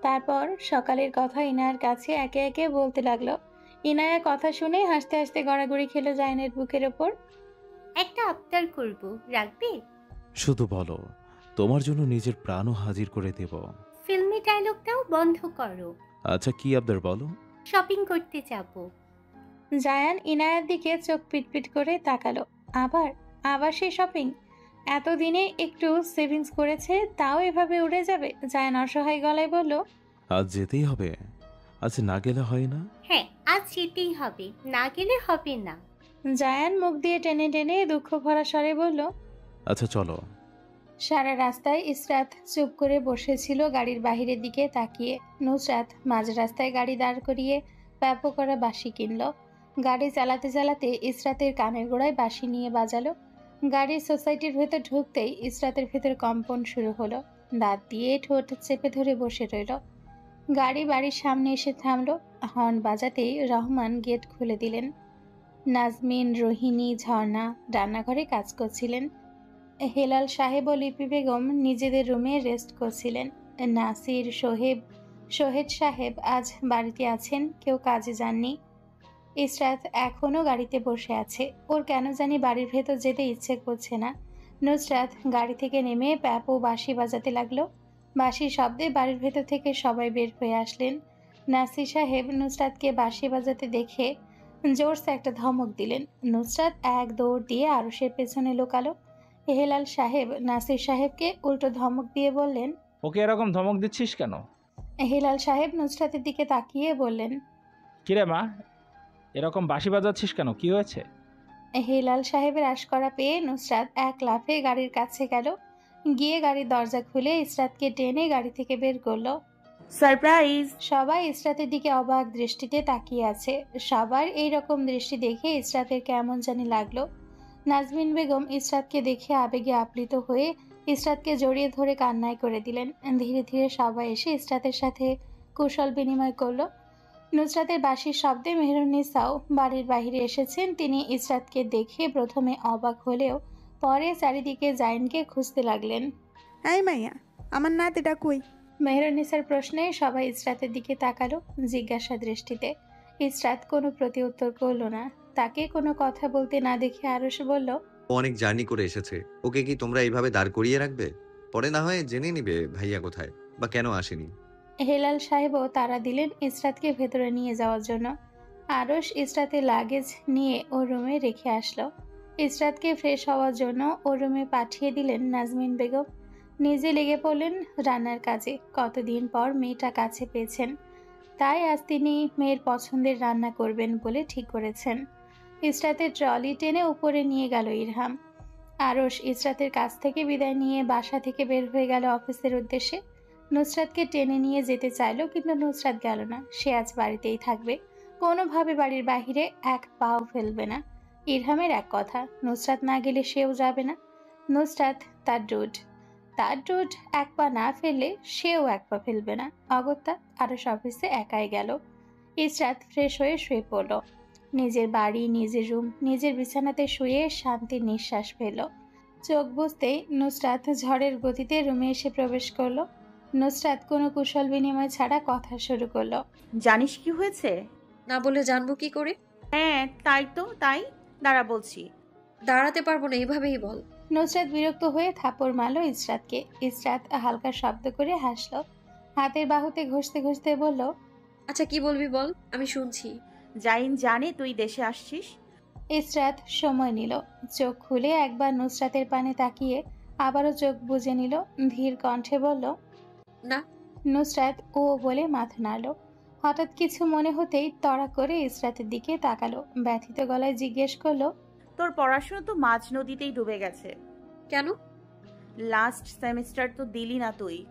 Speaker 3: তারপর সকালের কথা ইনায়ার কাছে একে একে বলতে লাগলো। ইনায়া কথা শুনে হাসতে হাসতে গড়াগড়ি খেলো জায়ানের বুকের ওপর।
Speaker 20: একটা আবদার করব, রাখবে?
Speaker 19: শুধু বলো, তোমার জন্য নিজের প্রাণও হাজির করে দেব।
Speaker 20: ফিল্মি ডায়লগটাও বন্ধ করো।
Speaker 19: আচ্ছা কি আবদার বলো?
Speaker 20: শপিং করতে যাব।
Speaker 3: জায়ান ইনায়ার দিকে চোখ পিটপিট করে তাকালো। আবার সেই শপিং? এতদিনে একটু সেভিংস করেছে, তাও এভাবে উড়ে যাবে? জায়ান অসহায় গলায় বলল,
Speaker 19: আজ যেতেই হবে। আজ না গেলে হয় না?
Speaker 20: হ্যাঁ, আজ যেতেই হবে, না গেলে হবে না।
Speaker 3: জায়ান মুখ দিয়ে টেনে টেনে দুঃখ ভরা স্বরে বলল,
Speaker 19: আচ্ছা চলো।
Speaker 3: সারা রাস্তায় ইসরাত চুপ করে বসেছিল গাড়ির বাহিরের দিকে তাকিয়ে। নুসরাত মাঝ রাস্তায় গাড়ি দাঁড় করিয়ে প্যাপো করা বাঁশি কিনল। গাড়ি চালাতে চালাতে ইসরাতের কানের গোড়ায় বাঁশি নিয়ে বাজালো। গাড়ির সোসাইটির ভেতর ঢুকতেই ইসরাতের ভেতর কম্পন শুরু হলো। দাঁত দিয়ে ঠোঁট চেপে ধরে বসে রইল। গাড়ি বাড়ির সামনে এসে থামলো। হর্ন বাজাতেই রহমান গেট খুলে দিলেন। নাজমিন, রোহিণী, ঝর্ণা রান্নাঘরে কাজ করছিলেন। হেলাল সাহেব ও লিপি বেগম নিজেদের রুমে রেস্ট করছিলেন। নাসির, সোহেদ সাহেব আজ বাড়িতে আছেন, কেউ কাজে যাননি। ইসরাত এখনও গাড়িতে বসে আছে। ওর কেন জানি বাড়ির ভেতর যেতে ইচ্ছে করছে না। নুসরাত গাড়ি থেকে নেমে প্যাপ ও বাঁশি বাজাতে লাগলো। বাঁশির শব্দে বাড়ির ভেতর থেকে সবাই বের হয়ে আসলেন। নাসির সাহেব নুসরাতকে বাঁশি বাজাতে দেখে জোরসে একটা ধমক দিলেন। নুসরাত এক দৌড় দিয়ে আরশের পেছনে লুকালো। হেলাল সাহেব নাসির সাহেবকে উল্টো ধমক দিয়ে বললেন,
Speaker 14: ওকে এরকম ধমক দিচ্ছিস কেন?
Speaker 3: হেলাল সাহেব নুসরাতের দিকে তাকিয়ে বললেন,
Speaker 14: কিরে মা, এরকম বাঁশি বাজাচ্ছিস কেন, কি হয়েছে?
Speaker 3: হেলাল সাহেবের আশকরা পেয়ে নুসরাত এক লাফে গাড়ির কাছে গেল। গিয়ে গাড়ির দরজা খুলে ইসরাতকে টেনে গাড়ি থেকে বের করলো।
Speaker 6: সারপ্রাইজ!
Speaker 3: সবাই ইসরাতের দিকে অবাক দৃষ্টিতে তাকিয়ে আছে। সবার এই রকম দৃষ্টি দেখে ইসরাতের কেমন জানি লাগলো। নাজমিন বেগম ইসরাতকে দেখে আবেগে আপ্লিত হয়ে ইসরাতকে জড়িয়ে ধরে কান্নায় করে দিলেন। ধীরে ধীরে সবাই এসে ইসরাতের সাথে কুশল বিনিময় করলো। নুসরাতের বাঁশির শব্দে মেহরুন্নিসাও বাড়ির বাইরে এসেছেন। তিনি ইসরাতকে দেখে প্রথমে অবাক হলেও পরে চারিদিকে জাইনকে খুঁজতে লাগলেন।
Speaker 17: এই মাইয়া, আমার নাতিটা কই?
Speaker 3: মেহরুন্নিসার প্রশ্নে সবাই ইসরাতের দিকে তাকালো জিজ্ঞাসা দৃষ্টিতে। ইসরাত কোনো প্রতি উত্তর করলো না। তাকে কোনো কথা বলতে না দেখে আরশ বলল,
Speaker 8: ও অনেক জার্নি করে এসেছে, ওকে কি তোমরা এইভাবে দাঁড় করিয়ে রাখবে? পরে না হয় জেনে নিবে ভাইয়া কোথায় বা কেন আসেনি।
Speaker 3: হেলাল সাহেবও তারা দিলেন ইসরাতকে ভেতরে নিয়ে যাওয়ার জন্য। আরশ ইসরাতের লাগেজ নিয়ে ওর রুমে রেখে আসলো। ইসরাতকে ফ্রেশ হওয়ার জন্য ওর রুমে পাঠিয়ে দিলেন নাজমিন বেগম। নিজে লেগে পড়লেন রান্নার কাজে। কতদিন পর মেয়েটা কাছে পেয়েছেন, তাই আজ তিনি মেয়ের পছন্দের রান্না করবেন বলে ঠিক করেছেন। ইসরাতের ট্রলি টেনে উপরে নিয়ে গেল ইরহাম। আরশ ইসরাতের কাছ থেকে বিদায় নিয়ে বাসা থেকে বের হয়ে গেল অফিসের উদ্দেশ্যে। নুসরাতকে টেনে নিয়ে যেতে চাইলো, কিন্তু নুসরাত গেল না। সে আজ বাড়িতেই থাকবে, কোনোভাবে বাড়ির বাহিরে এক পাও ফেলবে না। ইরহামের এক কথা, নুসরাত না গেলে সেও যাবে না। নুসরাত তার ডুড এক পা না ফেললে সেও এক পা ফেলবে না। অগত্যা আরশ অফিসে একাই গেল। ইসরাত ফ্রেশ হয়ে শুয়ে পড়ল। নিজের বাড়ি, নিজের রুম, নিজের বিছানাতে শুয়ে শান্তির নিঃশ্বাস ফেল। চোখ বুঝতেই নুসরাত ঝড়ের গতিতে রুমে এসে প্রবেশ করলো। নুসরাত কোনো কুশল বিনিময় ছাড়া কথা শুরু করলো।
Speaker 6: জানিস কি হয়েছে?
Speaker 9: না বলে জানবো কি করে?
Speaker 6: হ্যাঁ তাই তো, তাই দাঁড়া বলছি।
Speaker 9: দাঁড়াতে পারবো না, এভাবেই বল।
Speaker 3: নুসরাত বিরক্ত হয়ে থাপড় মারল ইসরাতকে। ইসরাত হালকা শব্দ করে হাসল, হাতের বাহুতে ঘষতে ঘষতে বলল,
Speaker 9: আচ্ছা কি বলবি বল, আমি শুনছি।
Speaker 6: জাইন জানে তুই দেশে আসছিস।
Speaker 3: ইসরাত সময় নিল, চোখ খুলে একবার নুসরাতের পানে তাকিয়ে আবারও চোখ বুজে নিল, ধীর কণ্ঠে বলল,
Speaker 9: না।
Speaker 3: নুসরাত ও বলে মাথা নাড়ল। হঠাৎ কিছু মনে হতেই তড়া করে ইসরাতের দিকে তাকালো, ব্যথিত গলায় জিজ্ঞেস করলো,
Speaker 6: তোর পড়াশোনা তো মাঝ নদীতেই ডুবে গেছে।
Speaker 9: কেন?
Speaker 6: লাস্ট সেমিস্টার তো দিলি না তুই।